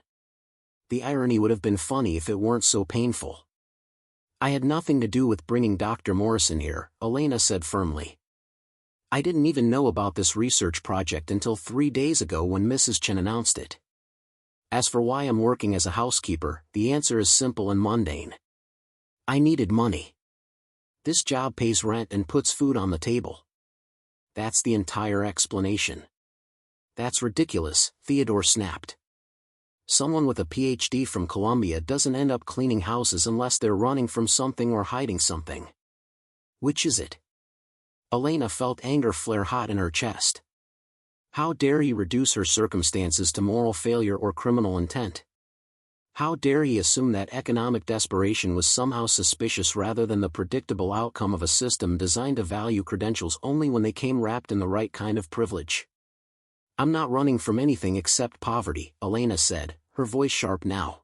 The irony would have been funny if it weren't so painful. "I had nothing to do with bringing Dr. Morrison here," Elena said firmly. "I didn't even know about this research project until 3 days ago when Mrs. Chen announced it. As for why I'm working as a housekeeper, the answer is simple and mundane. I needed money. This job pays rent and puts food on the table. That's the entire explanation." "That's ridiculous," Theodore snapped. "Someone with a PhD from Columbia doesn't end up cleaning houses unless they're running from something or hiding something. Which is it?" Elena felt anger flare hot in her chest. How dare he reduce her circumstances to moral failure or criminal intent? How dare he assume that economic desperation was somehow suspicious rather than the predictable outcome of a system designed to value credentials only when they came wrapped in the right kind of privilege? I'm not running from anything except poverty, Elena said, her voice sharp now.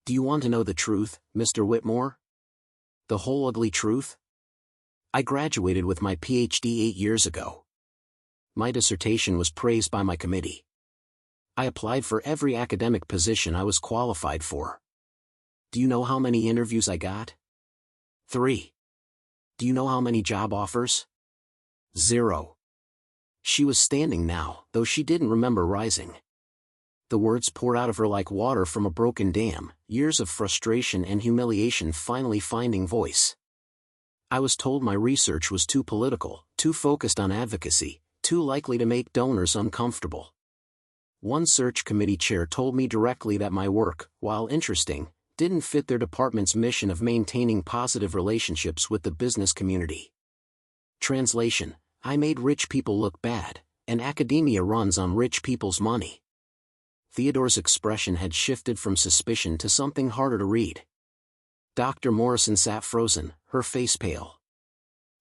Do you want to know the truth, Mr. Whitmore? The whole ugly truth? I graduated with my PhD 8 years ago. My dissertation was praised by my committee. I applied for every academic position I was qualified for. Do you know how many interviews I got? 3. Do you know how many job offers? 0. She was standing now, though she didn't remember rising. The words poured out of her like water from a broken dam, years of frustration and humiliation finally finding voice. I was told my research was too political, too focused on advocacy, too likely to make donors uncomfortable. One search committee chair told me directly that my work, while interesting, didn't fit their department's mission of maintaining positive relationships with the business community. Translation: I made rich people look bad, and academia runs on rich people's money. Theodore's expression had shifted from suspicion to something harder to read. Dr. Morrison sat frozen, her face pale.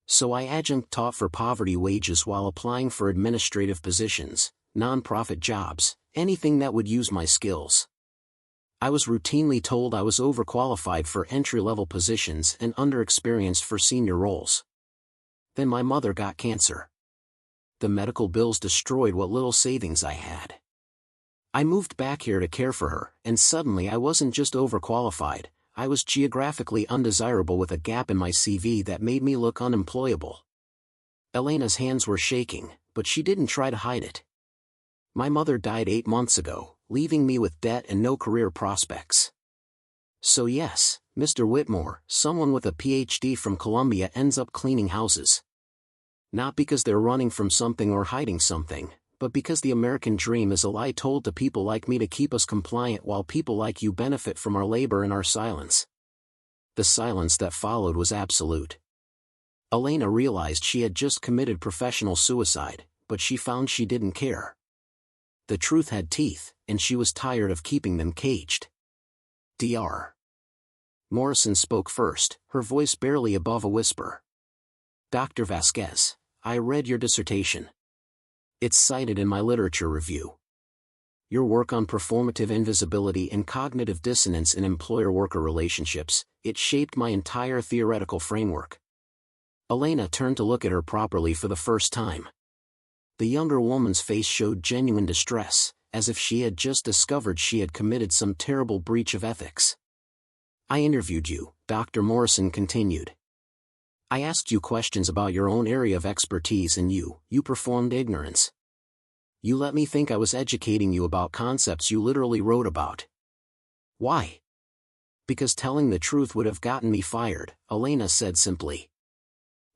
So I adjunct taught for poverty wages while applying for administrative positions, non-profit jobs, anything that would use my skills. I was routinely told I was overqualified for entry-level positions and underexperienced for senior roles. Then my mother got cancer. The medical bills destroyed what little savings I had. I moved back here to care for her, and suddenly I wasn't just overqualified, I was geographically undesirable with a gap in my CV that made me look unemployable. Elena's hands were shaking, but she didn't try to hide it. My mother died 8 months ago, leaving me with debt and no career prospects. So yes, Mr. Whitmore, someone with a PhD from Columbia ends up cleaning houses. Not because they're running from something or hiding something, but because the American dream is a lie told to people like me to keep us compliant while people like you benefit from our labor and our silence. The silence that followed was absolute. Elena realized she had just committed professional suicide, but she found she didn't care. The truth had teeth, and she was tired of keeping them caged. Dr. Morrison spoke first, her voice barely above a whisper. Dr. Vasquez, I read your dissertation. It's cited in my literature review. Your work on performative invisibility and cognitive dissonance in employer-worker relationships, it shaped my entire theoretical framework. Elena turned to look at her properly for the first time. The younger woman's face showed genuine distress, as if she had just discovered she had committed some terrible breach of ethics. I interviewed you, Dr. Morrison continued. I asked you questions about your own area of expertise and you performed ignorance. You let me think I was educating you about concepts you literally wrote about. Why? Because telling the truth would have gotten me fired, Elena said simply.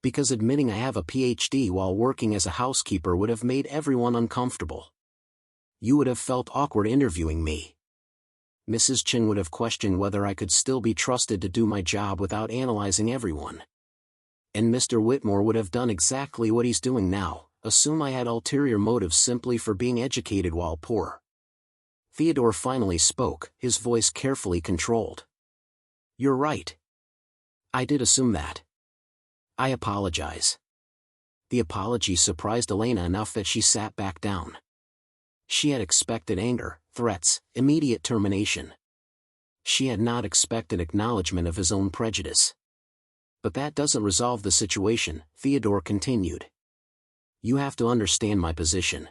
Because admitting I have a PhD while working as a housekeeper would have made everyone uncomfortable. You would have felt awkward interviewing me. Mrs. Chin would have questioned whether I could still be trusted to do my job without analyzing everyone. And Mr. Whitmore would have done exactly what he's doing now, assume I had ulterior motives simply for being educated while poor. Theodore finally spoke, his voice carefully controlled. You're right. I did assume that. I apologize. The apology surprised Elena enough that she sat back down. She had expected anger, threats, immediate termination. She had not expected acknowledgement of his own prejudice. But that doesn't resolve the situation, Theodore continued. You have to understand my position.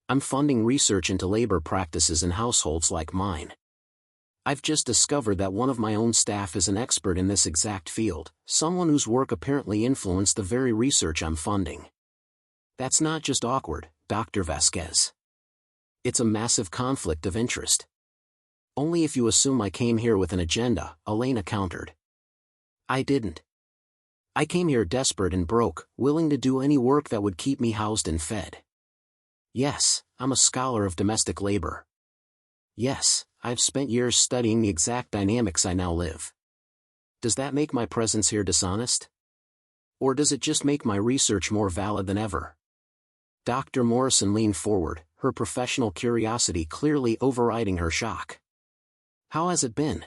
I'm funding research into labor practices in households like mine. I've just discovered that one of my own staff is an expert in this exact field, someone whose work apparently influenced the very research I'm funding. That's not just awkward, Dr. Vasquez. It's a massive conflict of interest. Only if you assume I came here with an agenda, Elena countered. I didn't. I came here desperate and broke, willing to do any work that would keep me housed and fed. Yes, I'm a scholar of domestic labor. Yes, I've spent years studying the exact dynamics I now live. Does that make my presence here dishonest? Or does it just make my research more valid than ever? Dr. Morrison leaned forward, her professional curiosity clearly overriding her shock. How has it been?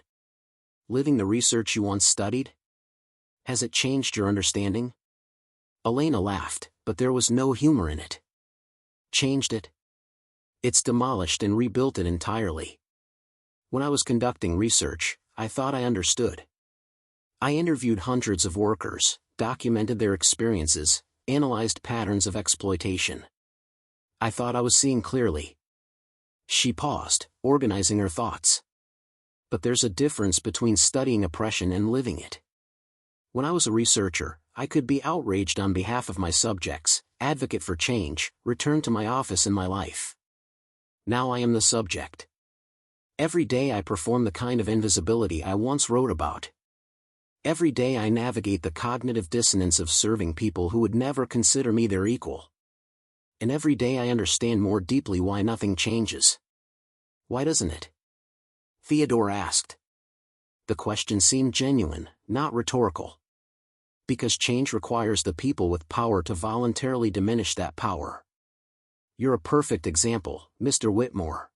Living the research you once studied? Has it changed your understanding? Elena laughed, but there was no humor in it. Changed it? It's demolished and rebuilt it entirely. When I was conducting research, I thought I understood. I interviewed hundreds of workers, documented their experiences, analyzed patterns of exploitation. I thought I was seeing clearly. She paused, organizing her thoughts. But there's a difference between studying oppression and living it. When I was a researcher, I could be outraged on behalf of my subjects, advocate for change, return to my office in my life. Now I am the subject. Every day I perform the kind of invisibility I once wrote about. Every day I navigate the cognitive dissonance of serving people who would never consider me their equal. And every day I understand more deeply why nothing changes. Why doesn't it? Theodore asked. The question seemed genuine, not rhetorical. Because change requires the people with power to voluntarily diminish that power. You're a perfect example, Mr. Whitmore.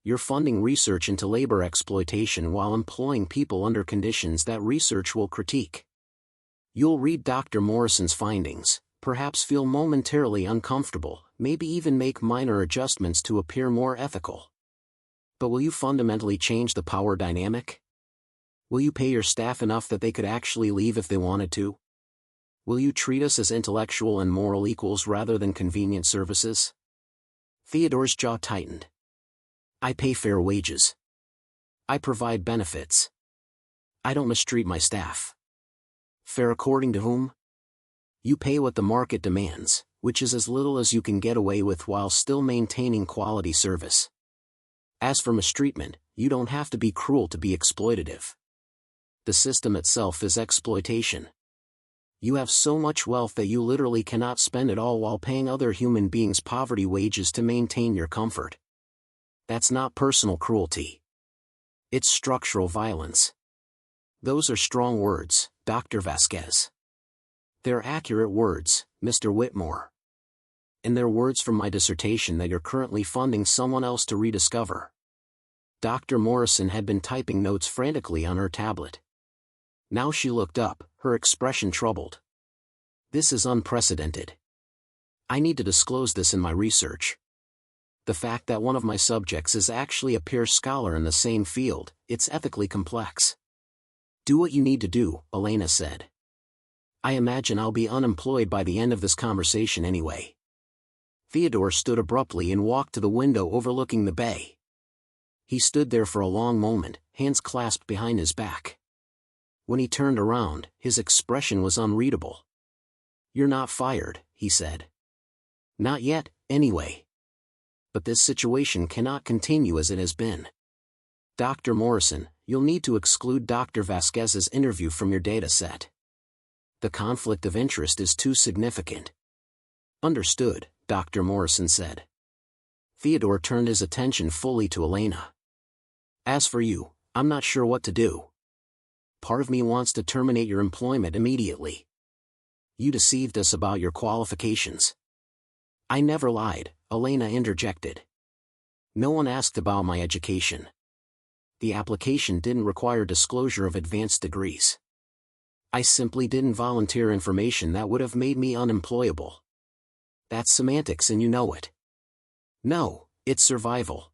You're funding research into labor exploitation while employing people under conditions that research will critique. You'll read Dr. Morrison's findings, perhaps feel momentarily uncomfortable, maybe even make minor adjustments to appear more ethical. But will you fundamentally change the power dynamic? Will you pay your staff enough that they could actually leave if they wanted to? Will you treat us as intellectual and moral equals rather than convenient services? Theodore's jaw tightened. I pay fair wages. I provide benefits. I don't mistreat my staff. Fair according to whom? You pay what the market demands, which is as little as you can get away with while still maintaining quality service. As for mistreatment, you don't have to be cruel to be exploitative. The system itself is exploitation. You have so much wealth that you literally cannot spend it all while paying other human beings poverty wages to maintain your comfort. That's not personal cruelty. It's structural violence. Those are strong words, Dr. Vasquez. They're accurate words, Mr. Whitmore. And they're words from my dissertation that you're currently funding someone else to rediscover. Dr. Morrison had been typing notes frantically on her tablet. Now she looked up, her expression troubled. This is unprecedented. I need to disclose this in my research. The fact that one of my subjects is actually a peer scholar in the same field, it's ethically complex. Do what you need to do, Elena said. I imagine I'll be unemployed by the end of this conversation anyway. Theodore stood abruptly and walked to the window overlooking the bay. He stood there for a long moment, hands clasped behind his back. When he turned around, his expression was unreadable. You're not fired, he said. Not yet, anyway. But this situation cannot continue as it has been. Dr. Morrison, you'll need to exclude Dr. Vasquez's interview from your data set. The conflict of interest is too significant. Understood, Dr. Morrison said. Theodore turned his attention fully to Elena. As for you, I'm not sure what to do. Part of me wants to terminate your employment immediately. You deceived us about your qualifications. I never lied, Elena interjected. No one asked about my education. The application didn't require disclosure of advanced degrees. I simply didn't volunteer information that would have made me unemployable. That's semantics and you know it. No, it's survival.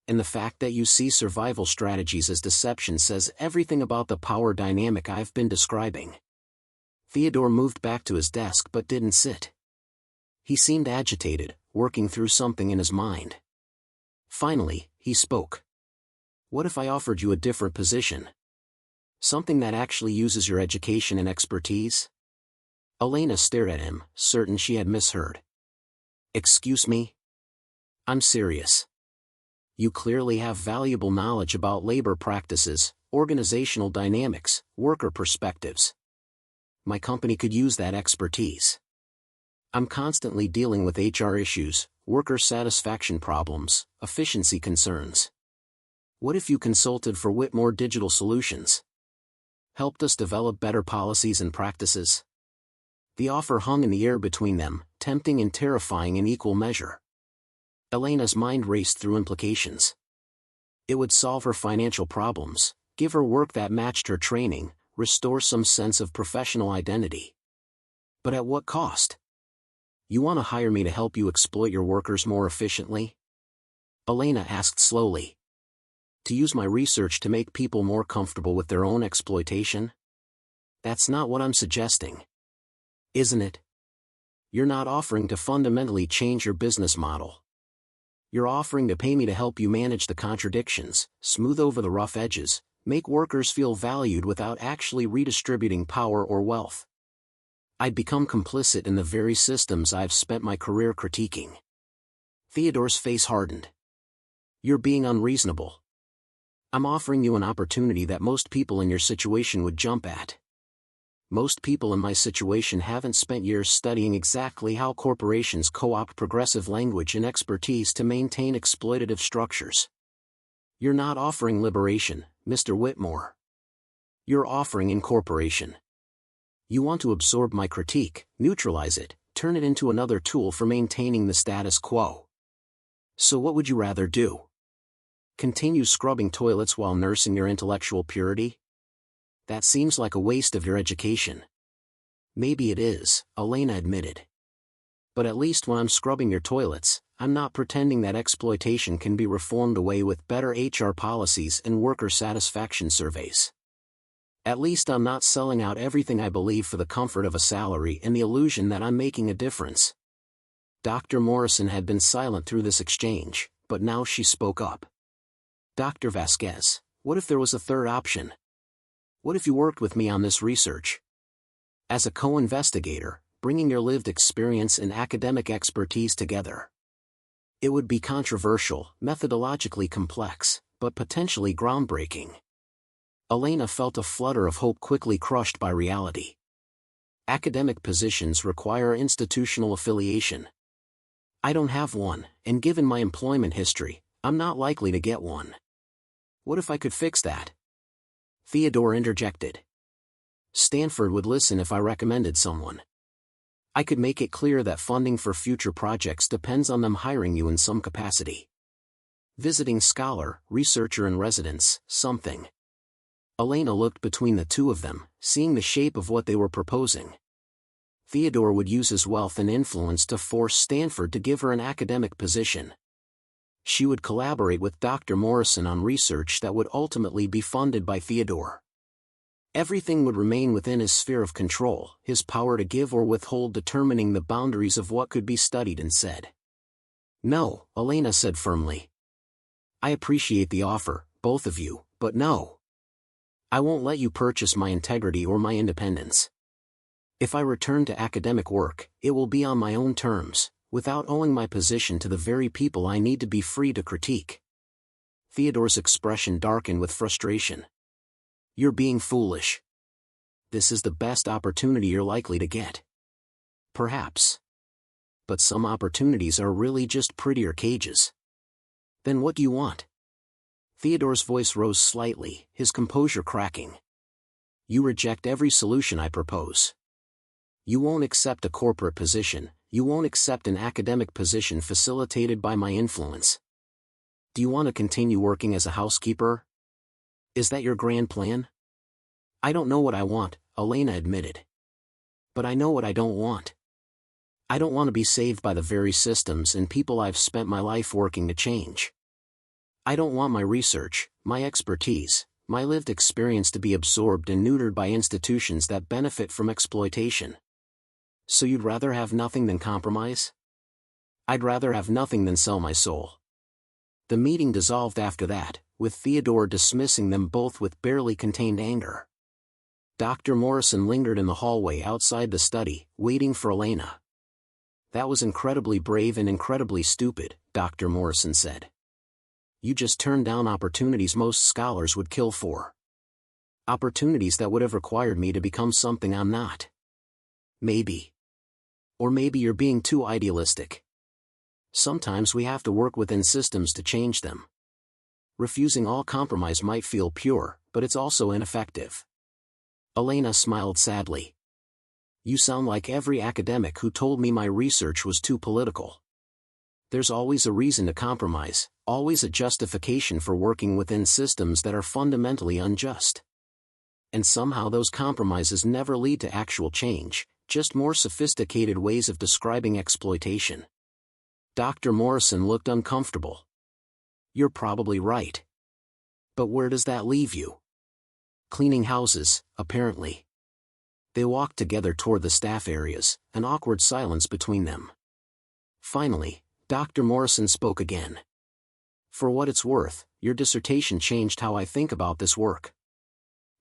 And the fact that you see survival strategies as deception says everything about the power dynamic I've been describing. Theodore moved back to his desk but didn't sit. He seemed agitated, working through something in his mind. Finally, he spoke. What if I offered you a different position? Something that actually uses your education and expertise? Elena stared at him, certain she had misheard. Excuse me? I'm serious. You clearly have valuable knowledge about labor practices, organizational dynamics, worker perspectives. My company could use that expertise. I'm constantly dealing with HR issues, worker satisfaction problems, efficiency concerns. What if you consulted for Whitmore Digital Solutions? Helped us develop better policies and practices? The offer hung in the air between them, tempting and terrifying in equal measure. Elena's mind raced through implications. It would solve her financial problems, give her work that matched her training, restore some sense of professional identity. But at what cost? You want to hire me to help you exploit your workers more efficiently? Elena asked slowly. To use my research to make people more comfortable with their own exploitation? That's not what I'm suggesting. Isn't it? You're not offering to fundamentally change your business model. You're offering to pay me to help you manage the contradictions, smooth over the rough edges, make workers feel valued without actually redistributing power or wealth. I'd become complicit in the very systems I've spent my career critiquing. Theodore's face hardened. You're being unreasonable. I'm offering you an opportunity that most people in your situation would jump at. Most people in my situation haven't spent years studying exactly how corporations co-opt progressive language and expertise to maintain exploitative structures. You're not offering liberation, Mr. Whitmore. You're offering incorporation. You want to absorb my critique, neutralize it, turn it into another tool for maintaining the status quo. So what would you rather do? Continue scrubbing toilets while nursing your intellectual purity? That seems like a waste of your education. Maybe it is, Elena admitted. But at least when I'm scrubbing your toilets, I'm not pretending that exploitation can be reformed away with better HR policies and worker satisfaction surveys. At least I'm not selling out everything I believe for the comfort of a salary and the illusion that I'm making a difference. Dr. Morrison had been silent through this exchange, but now she spoke up. Dr. Vasquez, what if there was a third option? What if you worked with me on this research? As a co-investigator, bringing your lived experience and academic expertise together. It would be controversial, methodologically complex, but potentially groundbreaking. Elena felt a flutter of hope quickly crushed by reality. Academic positions require institutional affiliation. I don't have one, and given my employment history, I'm not likely to get one. What if I could fix that? Theodore interjected. Stanford would listen if I recommended someone. I could make it clear that funding for future projects depends on them hiring you in some capacity. Visiting scholar, researcher in residence, something. Elena looked between the two of them, seeing the shape of what they were proposing. Theodore would use his wealth and influence to force Stanford to give her an academic position. She would collaborate with Dr. Morrison on research that would ultimately be funded by Theodore. Everything would remain within his sphere of control, his power to give or withhold determining the boundaries of what could be studied and said. No, Elena said firmly. I appreciate the offer, both of you, but no. I won't let you purchase my integrity or my independence. If I return to academic work, it will be on my own terms, without owing my position to the very people I need to be free to critique. Theodore's expression darkened with frustration. You're being foolish. This is the best opportunity you're likely to get. Perhaps. But some opportunities are really just prettier cages. Then what do you want? Theodore's voice rose slightly, his composure cracking. You reject every solution I propose. You won't accept a corporate position, you won't accept an academic position facilitated by my influence. Do you want to continue working as a housekeeper? Is that your grand plan? I don't know what I want, Elena admitted. But I know what I don't want. I don't want to be saved by the very systems and people I've spent my life working to change. I don't want my research, my expertise, my lived experience to be absorbed and neutered by institutions that benefit from exploitation. So you'd rather have nothing than compromise? I'd rather have nothing than sell my soul. The meeting dissolved after that, with Theodore dismissing them both with barely contained anger. Dr. Morrison lingered in the hallway outside the study, waiting for Elena. That was incredibly brave and incredibly stupid, Dr. Morrison said. You just turned down opportunities most scholars would kill for. Opportunities that would have required me to become something I'm not. Maybe. Or maybe you're being too idealistic. Sometimes we have to work within systems to change them. Refusing all compromise might feel pure, but it's also ineffective. Elena smiled sadly. You sound like every academic who told me my research was too political. There's always a reason to compromise, always a justification for working within systems that are fundamentally unjust. And somehow those compromises never lead to actual change, just more sophisticated ways of describing exploitation. Dr. Morrison looked uncomfortable. You're probably right. But where does that leave you? Cleaning houses, apparently. They walked together toward the staff areas, an awkward silence between them. Finally, Dr. Morrison spoke again. For what it's worth, your dissertation changed how I think about this work.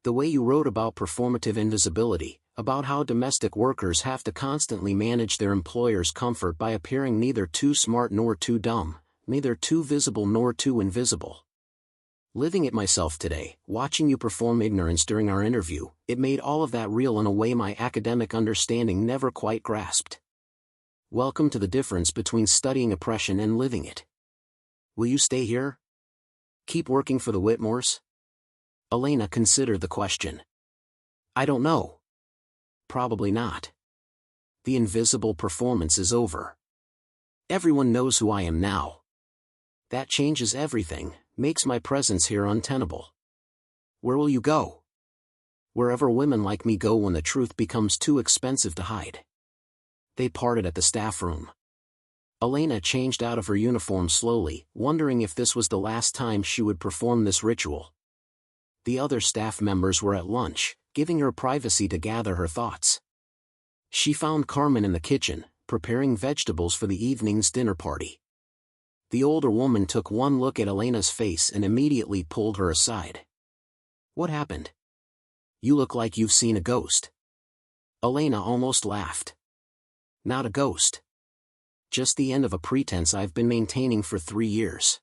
The way you wrote about performative invisibility, about how domestic workers have to constantly manage their employer's comfort by appearing neither too smart nor too dumb, neither too visible nor too invisible. Living it myself today, watching you perform ignorance during our interview, it made all of that real in a way my academic understanding never quite grasped. Welcome to the difference between studying oppression and living it. Will you stay here? Keep working for the Whitmores? Elena considered the question. I don't know. Probably not. The invisible performance is over. Everyone knows who I am now. That changes everything, makes my presence here untenable. Where will you go? Wherever women like me go when the truth becomes too expensive to hide. They parted at the staff room. Elena changed out of her uniform slowly, wondering if this was the last time she would perform this ritual. The other staff members were at lunch, giving her privacy to gather her thoughts. She found Carmen in the kitchen, preparing vegetables for the evening's dinner party. The older woman took one look at Elena's face and immediately pulled her aside. What happened? You look like you've seen a ghost. Elena almost laughed. Not a ghost. Just the end of a pretense I've been maintaining for 3 years.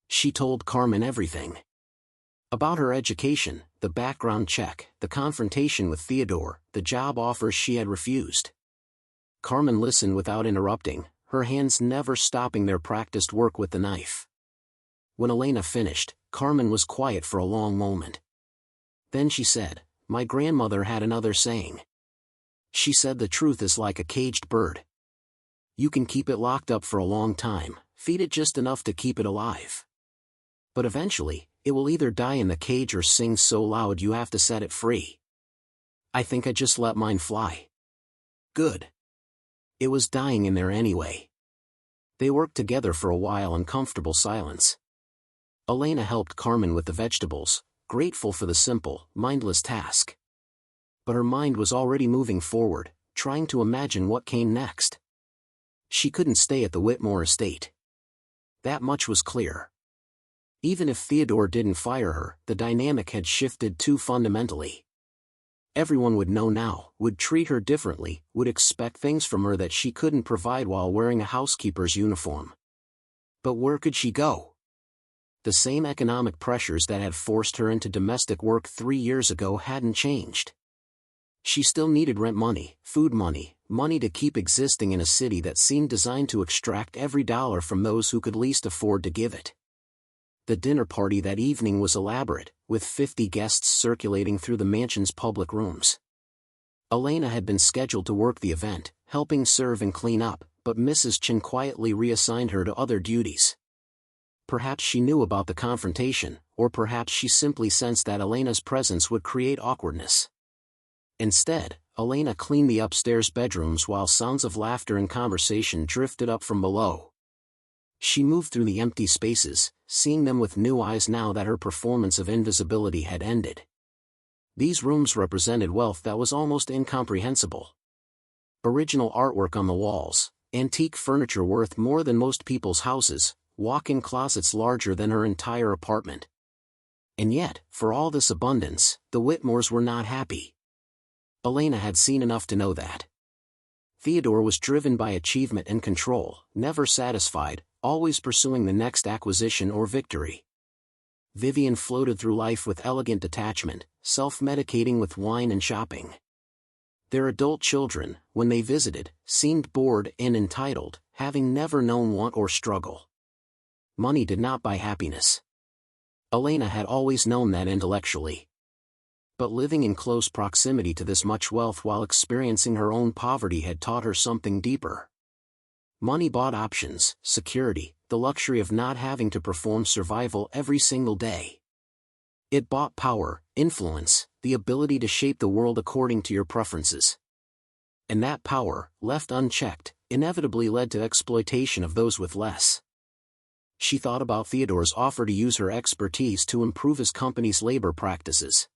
She told Carmen everything. About her education, the background check, the confrontation with Theodore, the job offers she had refused. Carmen listened without interrupting, her hands never stopping their practiced work with the knife. When Elena finished, Carmen was quiet for a long moment. Then she said, "My grandmother had another saying. She said the truth is like a caged bird. You can keep it locked up for a long time, feed it just enough to keep it alive. But eventually, it will either die in the cage or sing so loud you have to set it free. I think I just let mine fly." Good. It was dying in there anyway. They worked together for a while in comfortable silence. Elena helped Carmen with the vegetables, grateful for the simple, mindless task. But her mind was already moving forward, trying to imagine what came next. She couldn't stay at the Whitmore estate. That much was clear. Even if Theodore didn't fire her, the dynamic had shifted too fundamentally. Everyone would know now, would treat her differently, would expect things from her that she couldn't provide while wearing a housekeeper's uniform. But where could she go? The same economic pressures that had forced her into domestic work 3 years ago hadn't changed. She still needed rent money, food money, money to keep existing in a city that seemed designed to extract every dollar from those who could least afford to give it. The dinner party that evening was elaborate, with 50 guests circulating through the mansion's public rooms. Elena had been scheduled to work the event, helping serve and clean up, but Mrs. Chen quietly reassigned her to other duties. Perhaps she knew about the confrontation, or perhaps she simply sensed that Elena's presence would create awkwardness. Instead, Elena cleaned the upstairs bedrooms while sounds of laughter and conversation drifted up from below. She moved through the empty spaces, seeing them with new eyes now that her performance of invisibility had ended. These rooms represented wealth that was almost incomprehensible. Original artwork on the walls, antique furniture worth more than most people's houses, walk-in closets larger than her entire apartment. And yet, for all this abundance, the Whitmores were not happy. Elena had seen enough to know that. Theodore was driven by achievement and control, never satisfied, always pursuing the next acquisition or victory. Vivian floated through life with elegant detachment, self-medicating with wine and shopping. Their adult children, when they visited, seemed bored and entitled, having never known want or struggle. Money did not buy happiness. Elena had always known that intellectually. But living in close proximity to this much wealth while experiencing her own poverty had taught her something deeper. Money bought options, security, the luxury of not having to perform survival every single day. It bought power, influence, the ability to shape the world according to your preferences. And that power, left unchecked, inevitably led to exploitation of those with less. She thought about Theodore's offer to use her expertise to improve his company's labor practices.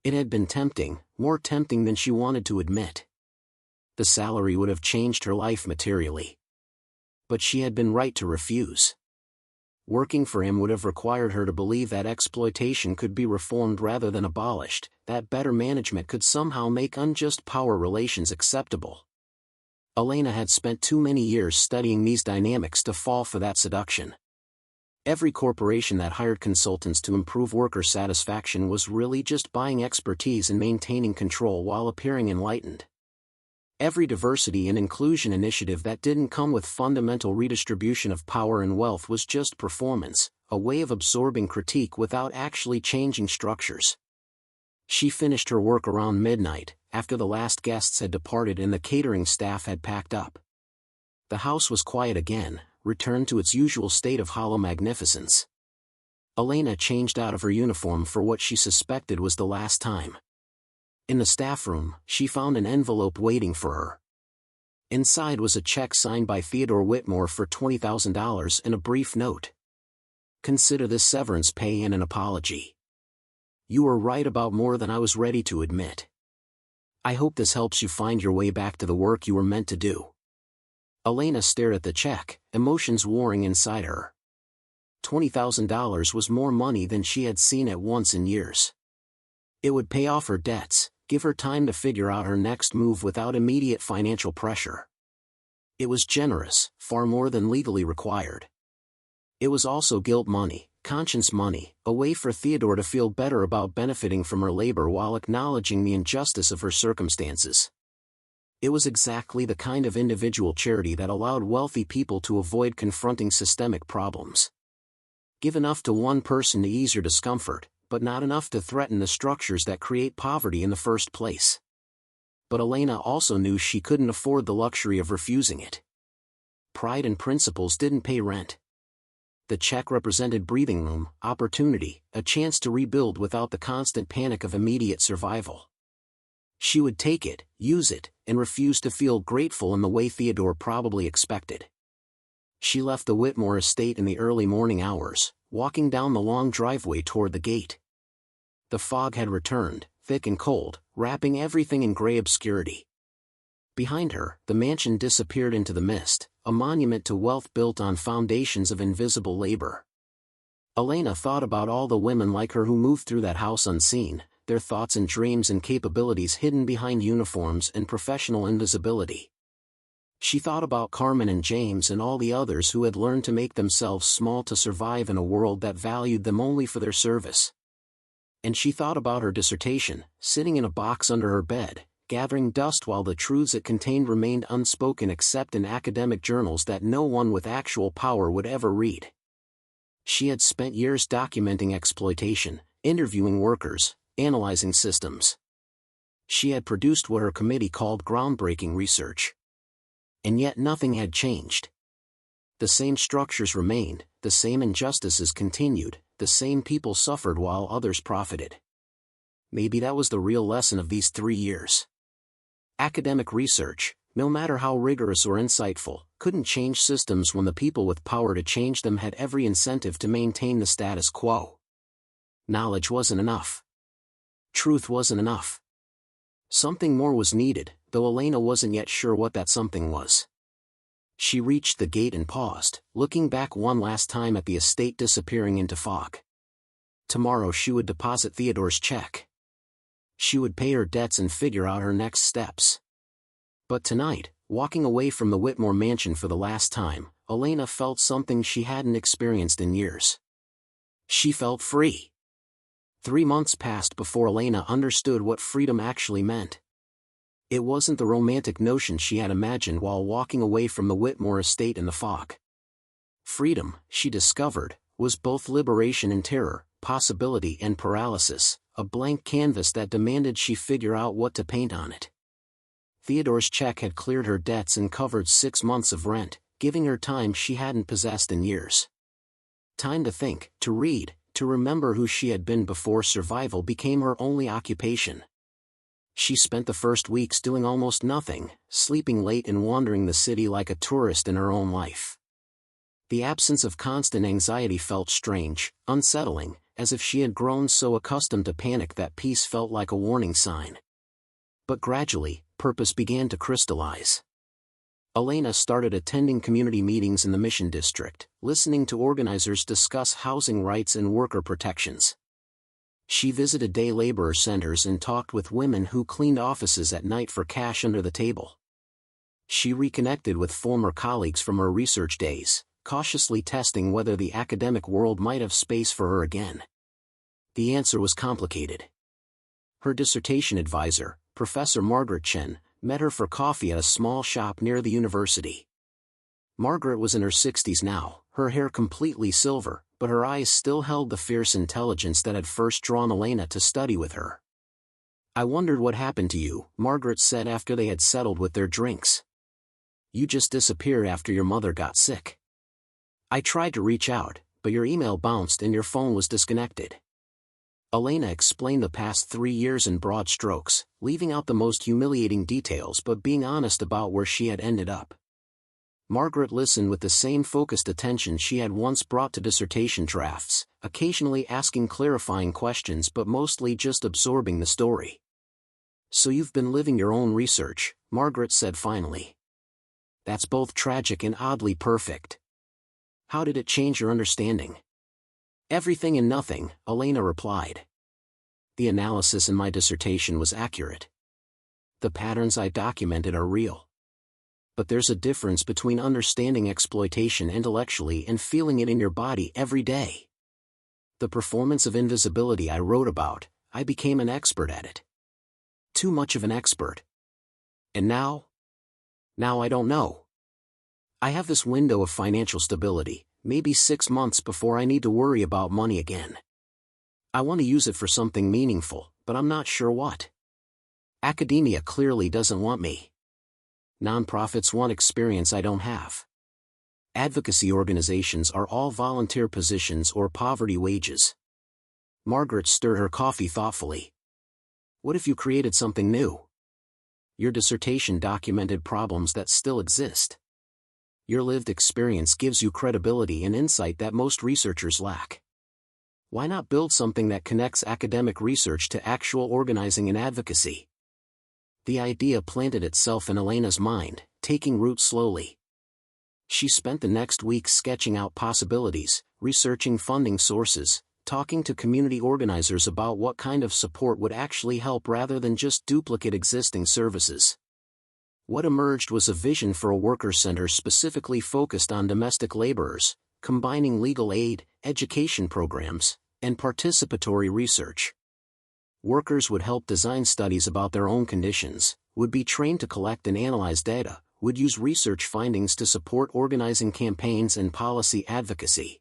It had been tempting, more tempting than she wanted to admit. The salary would have changed her life materially. But she had been right to refuse. Working for him would have required her to believe that exploitation could be reformed rather than abolished, that better management could somehow make unjust power relations acceptable. Elena had spent too many years studying these dynamics to fall for that seduction. Every corporation that hired consultants to improve worker satisfaction was really just buying expertise and maintaining control while appearing enlightened. Every diversity and inclusion initiative that didn't come with fundamental redistribution of power and wealth was just performance, a way of absorbing critique without actually changing structures. She finished her work around midnight, after the last guests had departed and the catering staff had packed up. The house was quiet again, returned to its usual state of hollow magnificence. Elena changed out of her uniform for what she suspected was the last time. In the staff room, she found an envelope waiting for her. Inside was a check signed by Theodore Whitmore for $20,000 and a brief note. Consider this severance pay and an apology. You were right about more than I was ready to admit. I hope this helps you find your way back to the work you were meant to do. Elena stared at the check, emotions warring inside her. $20,000 was more money than she had seen at once in years. It would pay off her debts, give her time to figure out her next move without immediate financial pressure. It was generous, far more than legally required. It was also guilt money, conscience money, a way for Theodore to feel better about benefiting from her labor while acknowledging the injustice of her circumstances. It was exactly the kind of individual charity that allowed wealthy people to avoid confronting systemic problems. Give enough to one person to ease your discomfort, but not enough to threaten the structures that create poverty in the first place. But Elena also knew she couldn't afford the luxury of refusing it. Pride and principles didn't pay rent. The check represented breathing room, opportunity, a chance to rebuild without the constant panic of immediate survival. She would take it, use it, and refuse to feel grateful in the way Theodore probably expected. She left the Whitmore estate in the early morning hours, walking down the long driveway toward the gate. The fog had returned, thick and cold, wrapping everything in gray obscurity. Behind her, the mansion disappeared into the mist, a monument to wealth built on foundations of invisible labor. Elena thought about all the women like her who moved through that house unseen, their thoughts and dreams and capabilities hidden behind uniforms and professional invisibility. She thought about Carmen and James and all the others who had learned to make themselves small to survive in a world that valued them only for their service. And she thought about her dissertation, sitting in a box under her bed, gathering dust while the truths it contained remained unspoken except in academic journals that no one with actual power would ever read. She had spent years documenting exploitation, interviewing workers, analyzing systems. She had produced what her committee called groundbreaking research. And yet nothing had changed. The same structures remained, the same injustices continued, the same people suffered while others profited. Maybe that was the real lesson of these 3 years. Academic research, no matter how rigorous or insightful, couldn't change systems when the people with power to change them had every incentive to maintain the status quo. Knowledge wasn't enough. Truth wasn't enough. Something more was needed, though Elena wasn't yet sure what that something was. She reached the gate and paused, looking back one last time at the estate disappearing into fog. Tomorrow she would deposit Theodore's check. She would pay her debts and figure out her next steps. But tonight, walking away from the Whitmore mansion for the last time, Elena felt something she hadn't experienced in years. She felt free. 3 months passed before Elena understood what freedom actually meant. It wasn't the romantic notion she had imagined while walking away from the Whitmore estate in the fog. Freedom, she discovered, was both liberation and terror, possibility and paralysis, a blank canvas that demanded she figure out what to paint on it. Theodore's check had cleared her debts and covered 6 months of rent, giving her time she hadn't possessed in years. Time to think, to read, to remember who she had been before survival became her only occupation. She spent the first weeks doing almost nothing, sleeping late and wandering the city like a tourist in her own life. The absence of constant anxiety felt strange, unsettling, as if she had grown so accustomed to panic that peace felt like a warning sign. But gradually, purpose began to crystallize. Elena started attending community meetings in the Mission District, listening to organizers discuss housing rights and worker protections. She visited day laborer centers and talked with women who cleaned offices at night for cash under the table. She reconnected with former colleagues from her research days, cautiously testing whether the academic world might have space for her again. The answer was complicated. Her dissertation advisor, Professor Margaret Chen, met her for coffee at a small shop near the university. Margaret was in her 60s now, her hair completely silver, but her eyes still held the fierce intelligence that had first drawn Elena to study with her. "I wondered what happened to you," Margaret said after they had settled with their drinks. "You just disappeared after your mother got sick. I tried to reach out, but your email bounced and your phone was disconnected." Elena explained the past 3 years in broad strokes, leaving out the most humiliating details but being honest about where she had ended up. Margaret listened with the same focused attention she had once brought to dissertation drafts, occasionally asking clarifying questions but mostly just absorbing the story. "So you've been living your own research," Margaret said finally. "That's both tragic and oddly perfect. How did it change your understanding?" "Everything and nothing," Elena replied. "The analysis in my dissertation was accurate. The patterns I documented are real. But there's a difference between understanding exploitation intellectually and feeling it in your body every day. The performance of invisibility I wrote about, I became an expert at it. Too much of an expert. And now? Now I don't know. I have this window of financial stability, maybe 6 months before I need to worry about money again. I want to use it for something meaningful, but I'm not sure what. Academia clearly doesn't want me. Nonprofits want experience I don't have. Advocacy organizations are all volunteer positions or poverty wages." Margaret stirred her coffee thoughtfully. "What if you created something new? Your dissertation documented problems that still exist. Your lived experience gives you credibility and insight that most researchers lack. Why not build something that connects academic research to actual organizing and advocacy?" The idea planted itself in Elena's mind, taking root slowly. She spent the next week sketching out possibilities, researching funding sources, talking to community organizers about what kind of support would actually help rather than just duplicate existing services. What emerged was a vision for a worker center specifically focused on domestic laborers, combining legal aid, education programs, and participatory research. Workers would help design studies about their own conditions, would be trained to collect and analyze data, would use research findings to support organizing campaigns and policy advocacy.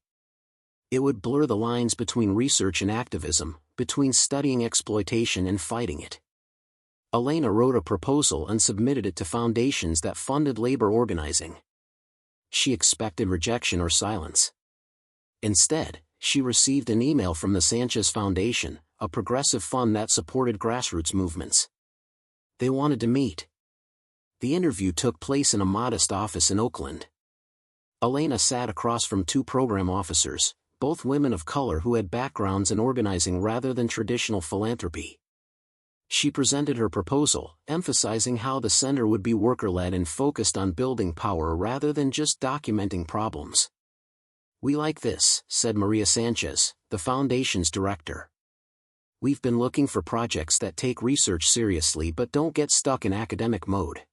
It would blur the lines between research and activism, between studying exploitation and fighting it. Elena wrote a proposal and submitted it to foundations that funded labor organizing. She expected rejection or silence. Instead, she received an email from the Sanchez Foundation, a progressive fund that supported grassroots movements. They wanted to meet. The interview took place in a modest office in Oakland. Elena sat across from 2 program officers, both women of color who had backgrounds in organizing rather than traditional philanthropy. She presented her proposal, emphasizing how the center would be worker-led and focused on building power rather than just documenting problems. "We like this," said Maria Sanchez, the foundation's director. "We've been looking for projects that take research seriously but don't get stuck in academic mode.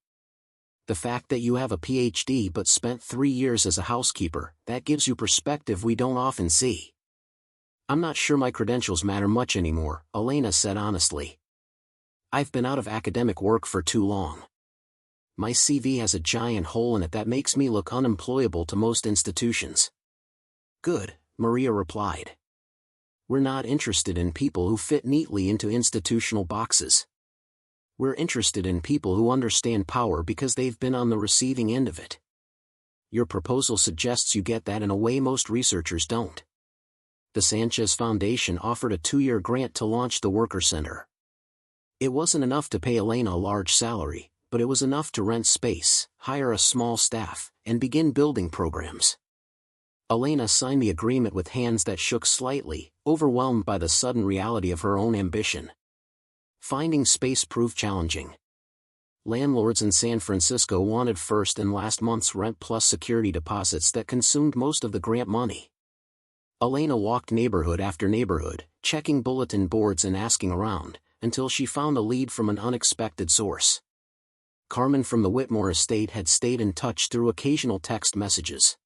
The fact that you have a PhD but spent 3 years as a housekeeper, that gives you perspective we don't often see." "I'm not sure my credentials matter much anymore," Elena said honestly. "I've been out of academic work for too long. My CV has a giant hole in it that makes me look unemployable to most institutions." "Good," Maria replied. "We're not interested in people who fit neatly into institutional boxes. We're interested in people who understand power because they've been on the receiving end of it. Your proposal suggests you get that in a way most researchers don't." The Sanchez Foundation offered a 2-year grant to launch the Worker Center. It wasn't enough to pay Elena a large salary, but it was enough to rent space, hire a small staff, and begin building programs. Elena signed the agreement with hands that shook slightly, overwhelmed by the sudden reality of her own ambition. Finding space proved challenging. Landlords in San Francisco wanted first and last month's rent plus security deposits that consumed most of the grant money. Elena walked neighborhood after neighborhood, checking bulletin boards and asking around, until she found a lead from an unexpected source. Carmen from the Whitmore estate had stayed in touch through occasional text messages.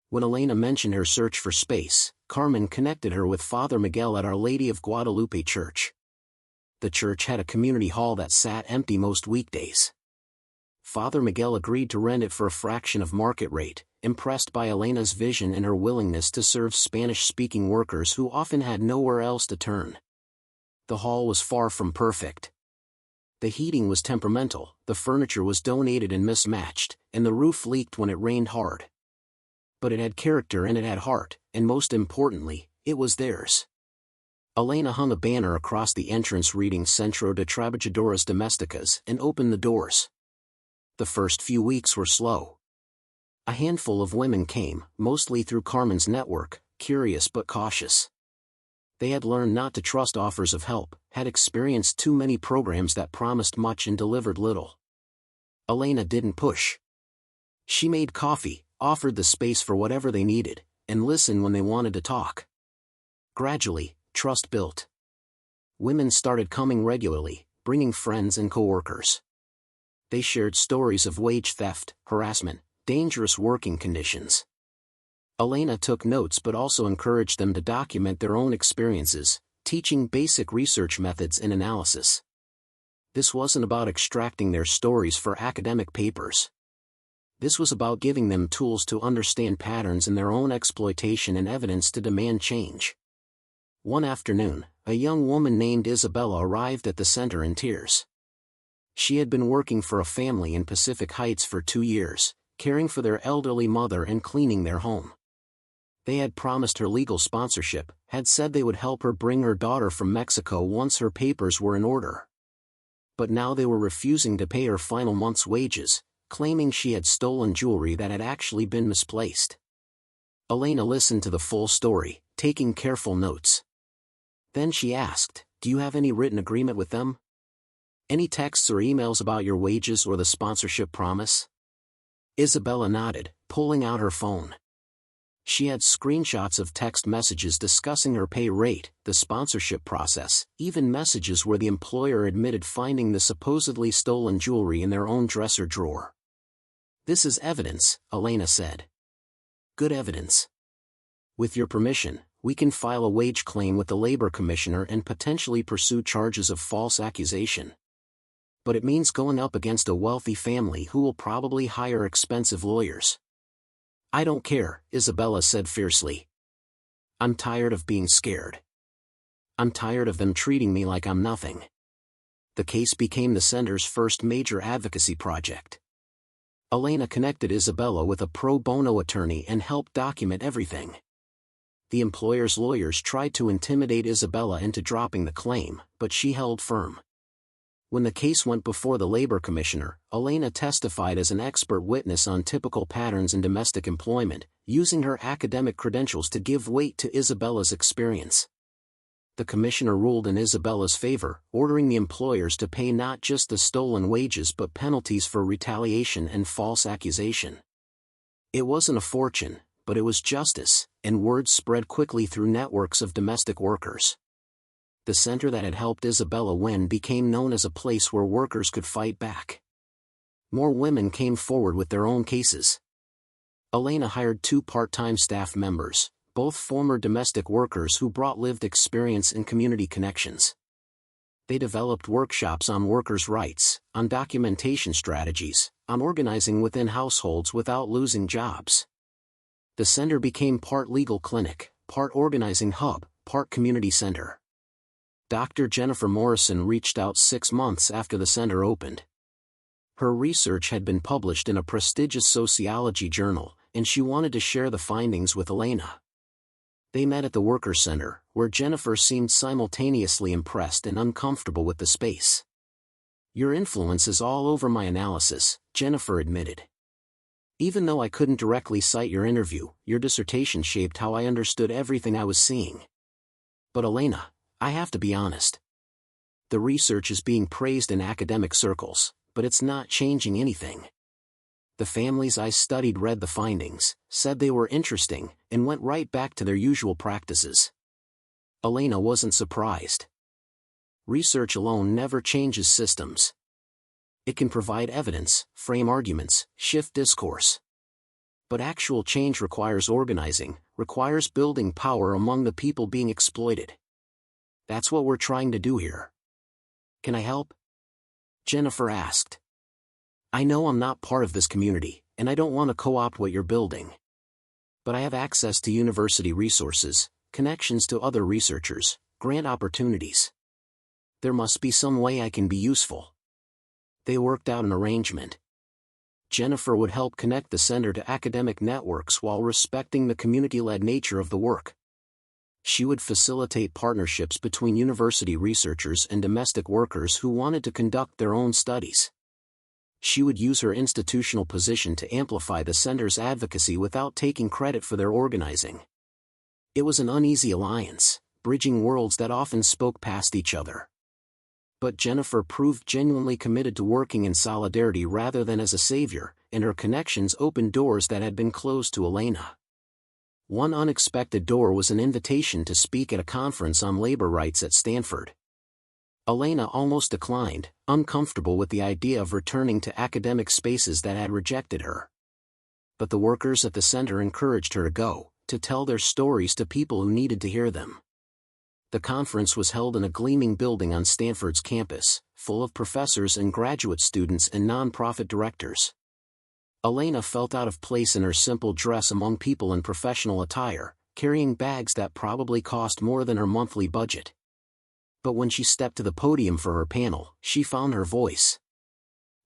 When Elena mentioned her search for space, Carmen connected her with Father Miguel at Our Lady of Guadalupe Church. The church had a community hall that sat empty most weekdays. Father Miguel agreed to rent it for a fraction of market rate, impressed by Elena's vision and her willingness to serve Spanish-speaking workers who often had nowhere else to turn. The hall was far from perfect. The heating was temperamental, the furniture was donated and mismatched, and the roof leaked when it rained hard. But it had character and it had heart, and most importantly, it was theirs. Elena hung a banner across the entrance reading Centro de Trabajadoras Domésticas and opened the doors. The first few weeks were slow. A handful of women came, mostly through Carmen's network, curious but cautious. They had learned not to trust offers of help, had experienced too many programs that promised much and delivered little. Elena didn't push. She made coffee, offered the space for whatever they needed, and listened when they wanted to talk. Gradually, trust built. Women started coming regularly, bringing friends and coworkers. They shared stories of wage theft, harassment, dangerous working conditions. Elena took notes but also encouraged them to document their own experiences, teaching basic research methods and analysis. This wasn't about extracting their stories for academic papers. This was about giving them tools to understand patterns in their own exploitation and evidence to demand change. One afternoon, a young woman named Isabella arrived at the center in tears. She had been working for a family in Pacific Heights for 2 years, caring for their elderly mother and cleaning their home. They had promised her legal sponsorship, had said they would help her bring her daughter from Mexico once her papers were in order. But now they were refusing to pay her final month's wages, claiming she had stolen jewelry that had actually been misplaced. Elena listened to the full story, taking careful notes. Then she asked, "Do you have any written agreement with them? Any texts or emails about your wages or the sponsorship promise?" Isabella nodded, pulling out her phone. She had screenshots of text messages discussing her pay rate, the sponsorship process, even messages where the employer admitted finding the supposedly stolen jewelry in their own dresser drawer. "This is evidence," Elena said. "Good evidence. With your permission, we can file a wage claim with the labor commissioner and potentially pursue charges of false accusation. But it means going up against a wealthy family who will probably hire expensive lawyers." "I don't care," Isabella said fiercely. "I'm tired of being scared. I'm tired of them treating me like I'm nothing." The case became the center's first major advocacy project. Elena connected Isabella with a pro bono attorney and helped document everything. The employer's lawyers tried to intimidate Isabella into dropping the claim, but she held firm. When the case went before the labor commissioner, Elena testified as an expert witness on typical patterns in domestic employment, using her academic credentials to give weight to Isabella's experience. The commissioner ruled in Isabella's favor, ordering the employers to pay not just the stolen wages but penalties for retaliation and false accusation. It wasn't a fortune, but it was justice, and word spread quickly through networks of domestic workers. The center that had helped Isabella win became known as a place where workers could fight back. More women came forward with their own cases. Elena hired 2 part-time staff members, both former domestic workers who brought lived experience and community connections. They developed workshops on workers' rights, on documentation strategies, on organizing within households without losing jobs. The center became part legal clinic, part organizing hub, part community center. Dr. Jennifer Morrison reached out 6 months after the center opened. Her research had been published in a prestigious sociology journal, and she wanted to share the findings with Elena. They met at the Worker Center, where Jennifer seemed simultaneously impressed and uncomfortable with the space. "Your influence is all over my analysis," Jennifer admitted. Even though I couldn't directly cite your interview, your dissertation shaped how I understood everything I was seeing. But Elena, I have to be honest. The research is being praised in academic circles, but it's not changing anything. The families I studied read the findings, said they were interesting, and went right back to their usual practices. Elena wasn't surprised. Research alone never changes systems. It can provide evidence, frame arguments, shift discourse. But actual change requires organizing, requires building power among the people being exploited. That's what we're trying to do here. Can I help? Jennifer asked. I know I'm not part of this community, and I don't want to co-opt what you're building. But I have access to university resources, connections to other researchers, grant opportunities. There must be some way I can be useful. They worked out an arrangement. Jennifer would help connect the center to academic networks while respecting the community-led nature of the work. She would facilitate partnerships between university researchers and domestic workers who wanted to conduct their own studies. She would use her institutional position to amplify the center's advocacy without taking credit for their organizing. It was an uneasy alliance, bridging worlds that often spoke past each other. But Jennifer proved genuinely committed to working in solidarity rather than as a savior, and her connections opened doors that had been closed to Elena. One unexpected door was an invitation to speak at a conference on labor rights at Stanford. Elena almost declined, uncomfortable with the idea of returning to academic spaces that had rejected her. But the workers at the center encouraged her to go, to tell their stories to people who needed to hear them. The conference was held in a gleaming building on Stanford's campus, full of professors and graduate students and nonprofit directors. Elena felt out of place in her simple dress among people in professional attire, carrying bags that probably cost more than her monthly budget. But when she stepped to the podium for her panel, she found her voice.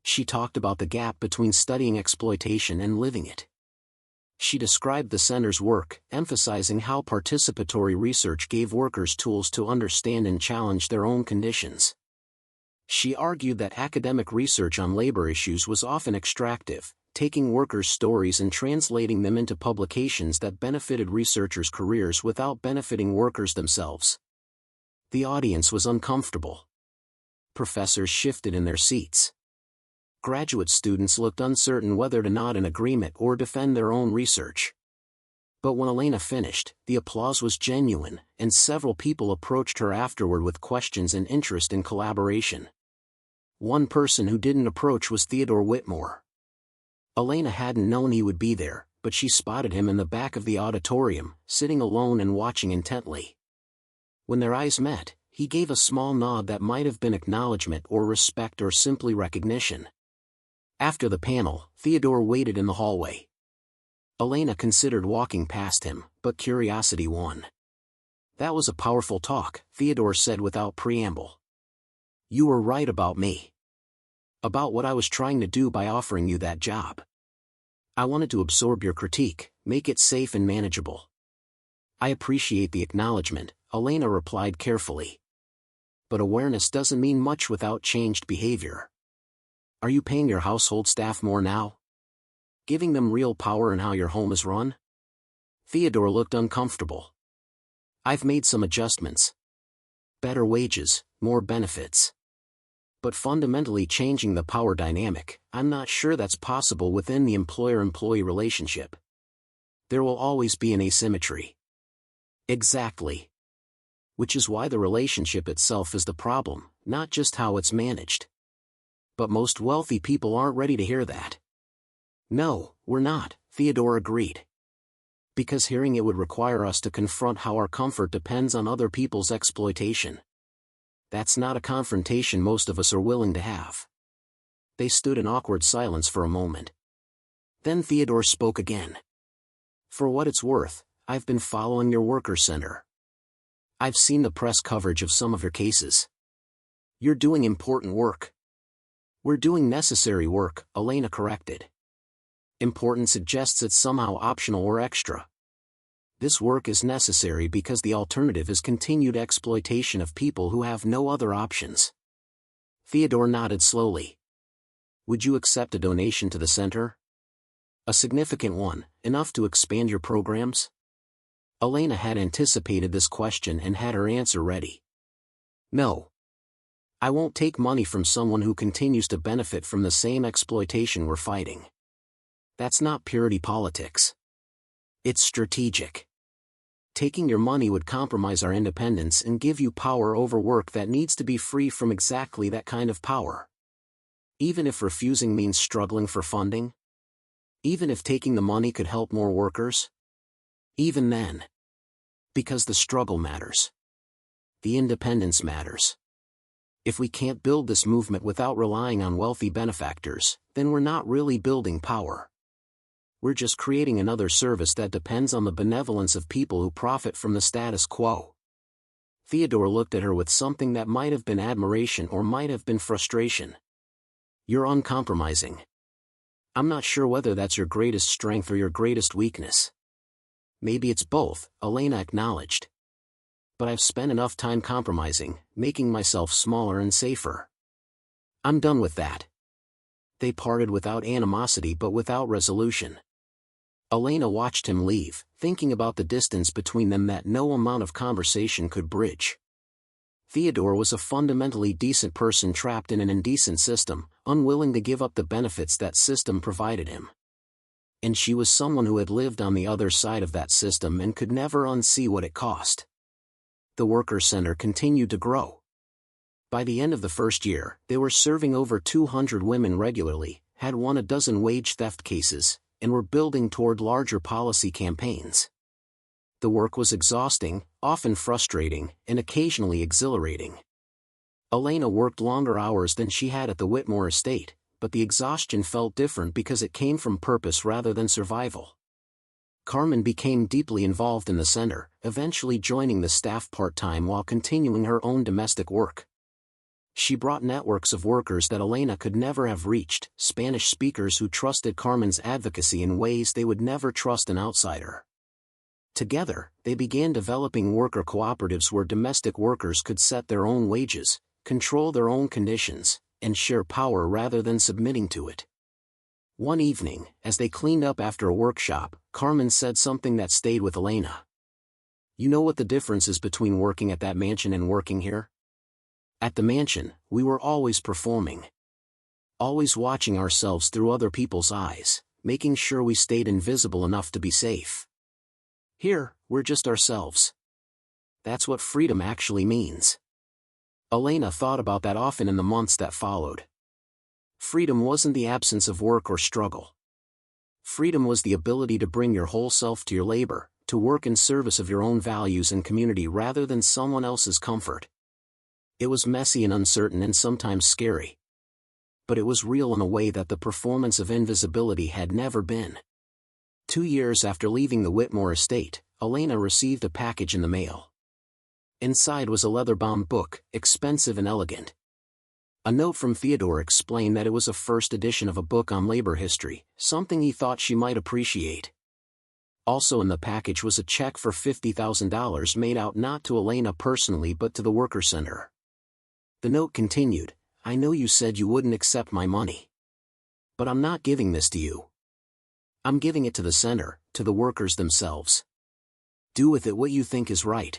She talked about the gap between studying exploitation and living it. She described the center's work, emphasizing how participatory research gave workers tools to understand and challenge their own conditions. She argued that academic research on labor issues was often extractive, taking workers' stories and translating them into publications that benefited researchers' careers without benefiting workers themselves. The audience was uncomfortable. Professors shifted in their seats. Graduate students looked uncertain whether to nod in agreement or defend their own research. But when Elena finished, the applause was genuine, and several people approached her afterward with questions and interest in collaboration. One person who didn't approach was Theodore Whitmore. Elena hadn't known he would be there, but she spotted him in the back of the auditorium, sitting alone and watching intently. When their eyes met, he gave a small nod that might have been acknowledgement or respect or simply recognition. After the panel, Theodore waited in the hallway. Elena considered walking past him, but curiosity won. That was a powerful talk, Theodore said without preamble. You were right about me. About what I was trying to do by offering you that job. I wanted to absorb your critique, make it safe and manageable. I appreciate the acknowledgement, Elena replied carefully. But awareness doesn't mean much without changed behavior. Are you paying your household staff more now? Giving them real power in how your home is run? Theodore looked uncomfortable. I've made some adjustments. Better wages, more benefits. But fundamentally changing the power dynamic, I'm not sure that's possible within the employer-employee relationship. There will always be an asymmetry. Exactly. Which is why the relationship itself is the problem, not just how it's managed. But most wealthy people aren't ready to hear that. No, we're not, Theodore agreed. Because hearing it would require us to confront how our comfort depends on other people's exploitation. That's not a confrontation most of us are willing to have. They stood in awkward silence for a moment. Then Theodore spoke again. For what it's worth, I've been following your worker center. I've seen the press coverage of some of your cases. You're doing important work. We're doing necessary work, Elena corrected. Important suggests it's somehow optional or extra. This work is necessary because the alternative is continued exploitation of people who have no other options. Theodore nodded slowly. Would you accept a donation to the center? A significant one, enough to expand your programs? Elena had anticipated this question and had her answer ready. No. I won't take money from someone who continues to benefit from the same exploitation we're fighting. That's not purity politics. It's strategic. Taking your money would compromise our independence and give you power over work that needs to be free from exactly that kind of power. Even if refusing means struggling for funding? Even if taking the money could help more workers? Even then. Because the struggle matters. The independence matters. If we can't build this movement without relying on wealthy benefactors, then we're not really building power. We're just creating another service that depends on the benevolence of people who profit from the status quo. Theodore looked at her with something that might have been admiration or might have been frustration. You're uncompromising. I'm not sure whether that's your greatest strength or your greatest weakness. Maybe it's both, Elena acknowledged. But I've spent enough time compromising, making myself smaller and safer. I'm done with that. They parted without animosity but without resolution. Elena watched him leave, thinking about the distance between them that no amount of conversation could bridge. Theodore was a fundamentally decent person trapped in an indecent system, unwilling to give up the benefits that system provided him. And she was someone who had lived on the other side of that system and could never unsee what it cost. The worker center continued to grow. By the end of the first year, they were serving over 200 women regularly, had won a dozen wage theft cases, and were building toward larger policy campaigns. The work was exhausting, often frustrating, and occasionally exhilarating. Elena worked longer hours than she had at the Whitmore estate, but the exhaustion felt different because it came from purpose rather than survival. Carmen became deeply involved in the center, eventually joining the staff part-time while continuing her own domestic work. She brought networks of workers that Elena could never have reached, Spanish speakers who trusted Carmen's advocacy in ways they would never trust an outsider. Together, they began developing worker cooperatives where domestic workers could set their own wages, control their own conditions, and share power rather than submitting to it. One evening, as they cleaned up after a workshop, Carmen said something that stayed with Elena. You know what the difference is between working at that mansion and working here? At the mansion, we were always performing. Always watching ourselves through other people's eyes, making sure we stayed invisible enough to be safe. Here, we're just ourselves. That's what freedom actually means. Elena thought about that often in the months that followed. Freedom wasn't the absence of work or struggle. Freedom was the ability to bring your whole self to your labor, to work in service of your own values and community rather than someone else's comfort. It was messy and uncertain and sometimes scary. But it was real in a way that the performance of invisibility had never been. 2 years after leaving the Whitmore estate, Elena received a package in the mail. Inside was a leather-bound book, expensive and elegant. A note from Theodore explained that it was a first edition of a book on labor history, something he thought she might appreciate. Also in the package was a check for $50,000 made out not to Elena personally but to the worker center. The note continued, I know you said you wouldn't accept my money. But I'm not giving this to you. I'm giving it to the center, to the workers themselves. Do with it what you think is right.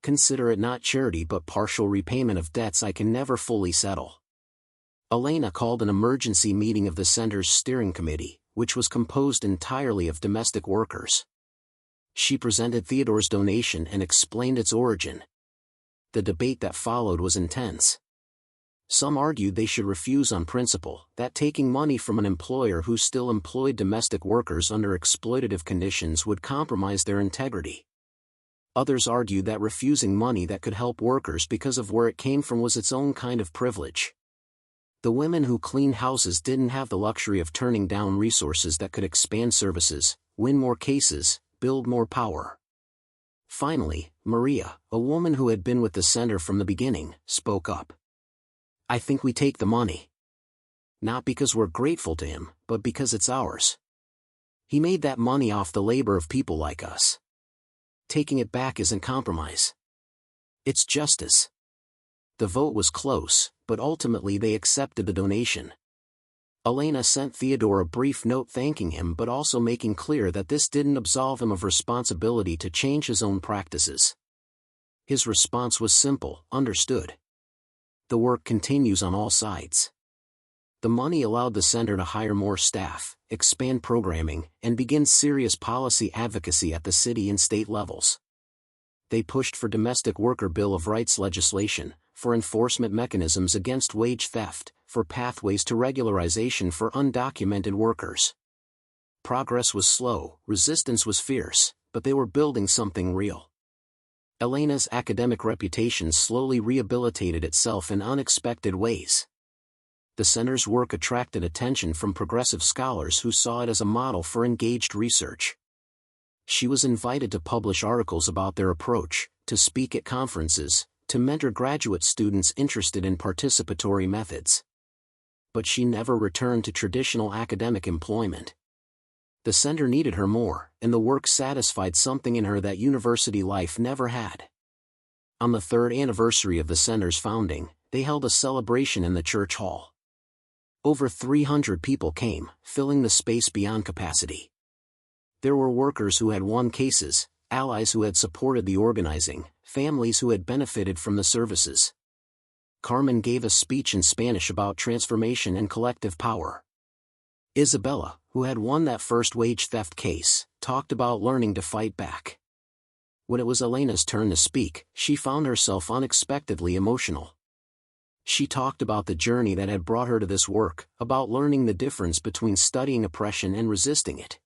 Consider it not charity but partial repayment of debts I can never fully settle. Elena called an emergency meeting of the center's steering committee, which was composed entirely of domestic workers. She presented Theodore's donation and explained its origin. The debate that followed was intense. Some argued they should refuse on principle, that taking money from an employer who still employed domestic workers under exploitative conditions would compromise their integrity. Others argued that refusing money that could help workers because of where it came from was its own kind of privilege. The women who cleaned houses didn't have the luxury of turning down resources that could expand services, win more cases, build more power. Finally, Maria, a woman who had been with the center from the beginning, spoke up. I think we take the money. Not because we're grateful to him, but because it's ours. He made that money off the labor of people like us. Taking it back isn't compromise. It's justice. The vote was close, but ultimately they accepted the donation. Elena sent Theodore a brief note thanking him but also making clear that this didn't absolve him of responsibility to change his own practices. His response was simple: understood. The work continues on all sides. The money allowed the center to hire more staff, expand programming, and begin serious policy advocacy at the city and state levels. They pushed for domestic worker Bill of Rights legislation, for enforcement mechanisms against wage theft, for pathways to regularization for undocumented workers. Progress was slow, resistance was fierce, but they were building something real. Elena's academic reputation slowly rehabilitated itself in unexpected ways. The center's work attracted attention from progressive scholars who saw it as a model for engaged research. She was invited to publish articles about their approach, to speak at conferences, to mentor graduate students interested in participatory methods. But she never returned to traditional academic employment. The center needed her more, and the work satisfied something in her that university life never had. On the third anniversary of the center's founding, they held a celebration in the church hall. Over 300 people came, filling the space beyond capacity. There were workers who had won cases, allies who had supported the organizing, families who had benefited from the services. Carmen gave a speech in Spanish about transformation and collective power. Isabella, who had won that first wage theft case, talked about learning to fight back. When it was Elena's turn to speak, she found herself unexpectedly emotional. She talked about the journey that had brought her to this work, about learning the difference between studying oppression and resisting it.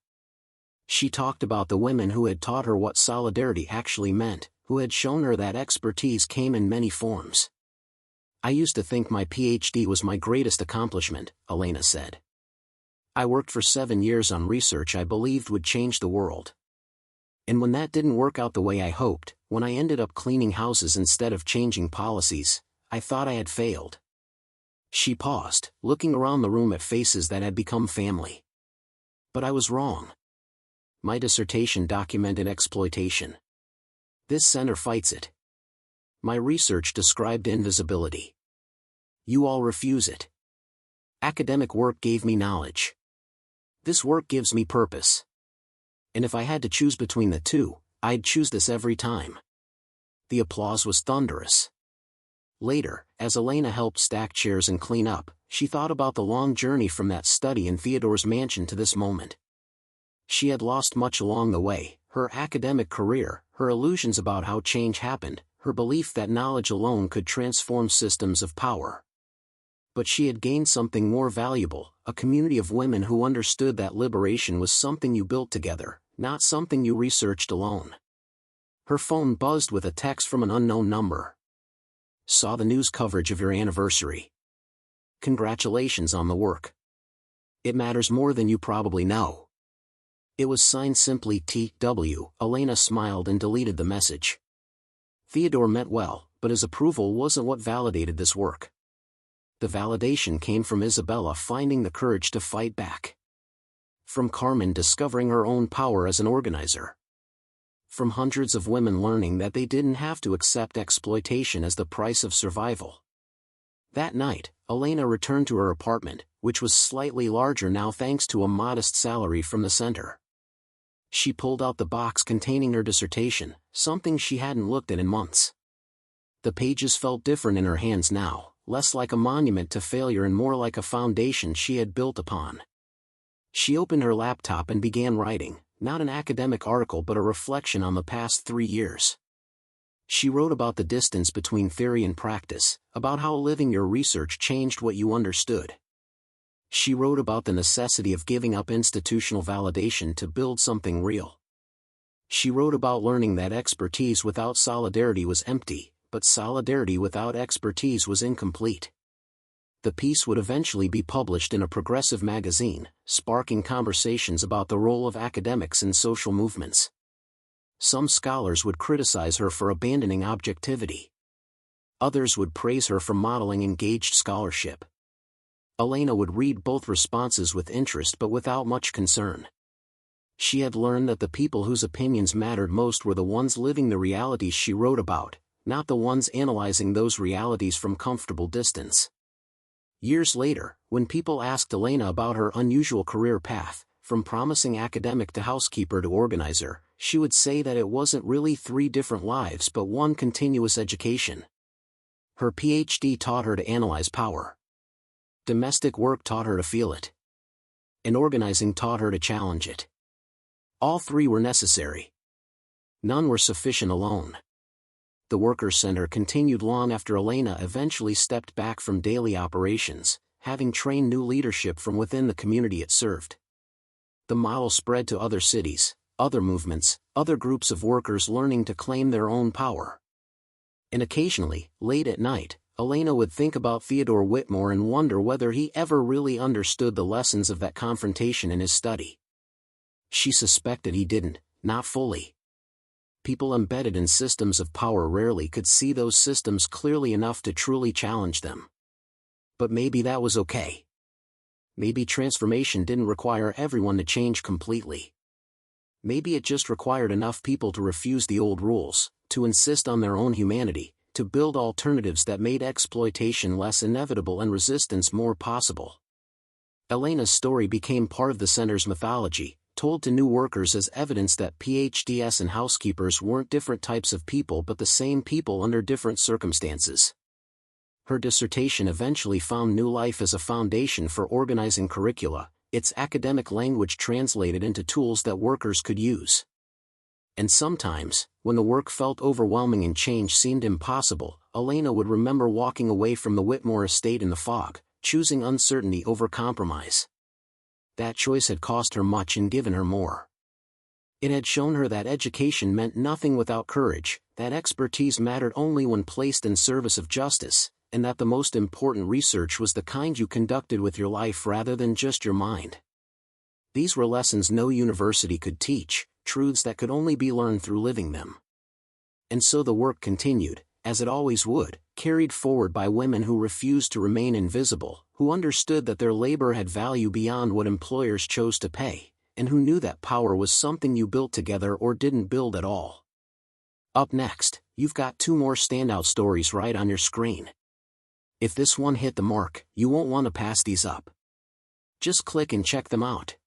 She talked about the women who had taught her what solidarity actually meant, who had shown her that expertise came in many forms. "I used to think my PhD was my greatest accomplishment," Elena said. "I worked for 7 years on research I believed would change the world. And when that didn't work out the way I hoped, when I ended up cleaning houses instead of changing policies, I thought I had failed." She paused, looking around the room at faces that had become family. "But I was wrong. My dissertation documented exploitation. This center fights it. My research described invisibility. You all refuse it. Academic work gave me knowledge. This work gives me purpose. And if I had to choose between the two, I'd choose this every time." The applause was thunderous. Later, as Elena helped stack chairs and clean up, she thought about the long journey from that study in Theodore's mansion to this moment. She had lost much along the way: her academic career, her illusions about how change happened, her belief that knowledge alone could transform systems of power. But she had gained something more valuable: a community of women who understood that liberation was something you built together, not something you researched alone. Her phone buzzed with a text from an unknown number. "Saw the news coverage of your anniversary. Congratulations on the work. It matters more than you probably know." It was signed simply T.W. Elena smiled and deleted the message. Theodore meant well, but his approval wasn't what validated this work. The validation came from Isabella finding the courage to fight back. From Carmen discovering her own power as an organizer. From hundreds of women learning that they didn't have to accept exploitation as the price of survival. That night, Elena returned to her apartment, which was slightly larger now thanks to a modest salary from the center. She pulled out the box containing her dissertation, something she hadn't looked at in months. The pages felt different in her hands now, less like a monument to failure and more like a foundation she had built upon. She opened her laptop and began writing, not an academic article but a reflection on the past 3 years. She wrote about the distance between theory and practice, about how living your research changed what you understood. She wrote about the necessity of giving up institutional validation to build something real. She wrote about learning that expertise without solidarity was empty, but solidarity without expertise was incomplete. The piece would eventually be published in a progressive magazine, sparking conversations about the role of academics in social movements. Some scholars would criticize her for abandoning objectivity. Others would praise her for modeling engaged scholarship. Elena would read both responses with interest but without much concern. She had learned that the people whose opinions mattered most were the ones living the realities she wrote about, not the ones analyzing those realities from comfortable distance. Years later, when people asked Elena about her unusual career path, from promising academic to housekeeper to organizer, she would say that it wasn't really 3 different lives but one continuous education. Her PhD taught her to analyze power. Domestic work taught her to feel it. And organizing taught her to challenge it. All 3 were necessary. None were sufficient alone. The Worker Center continued long after Elena eventually stepped back from daily operations, having trained new leadership from within the community it served. The model spread to other cities, other movements, other groups of workers learning to claim their own power. And occasionally, late at night, Elena would think about Theodore Whitmore and wonder whether he ever really understood the lessons of that confrontation in his study. She suspected he didn't, not fully. People embedded in systems of power rarely could see those systems clearly enough to truly challenge them. But maybe that was okay. Maybe transformation didn't require everyone to change completely. Maybe it just required enough people to refuse the old rules, to insist on their own humanity, to build alternatives that made exploitation less inevitable and resistance more possible. Elena's story became part of the center's mythology, told to new workers as evidence that PhDs and housekeepers weren't different types of people but the same people under different circumstances. Her dissertation eventually found new life as a foundation for organizing curricula, its academic language translated into tools that workers could use. And sometimes, when the work felt overwhelming and change seemed impossible, Elena would remember walking away from the Whitmore estate in the fog, choosing uncertainty over compromise. That choice had cost her much and given her more. It had shown her that education meant nothing without courage, that expertise mattered only when placed in service of justice, and that the most important research was the kind you conducted with your life rather than just your mind. These were lessons no university could teach, truths that could only be learned through living them. And so the work continued, as it always would, carried forward by women who refused to remain invisible, who understood that their labor had value beyond what employers chose to pay, and who knew that power was something you built together or didn't build at all. Up next, you've got 2 more standout stories right on your screen. If this one hit the mark, you won't want to pass these up. Just click and check them out.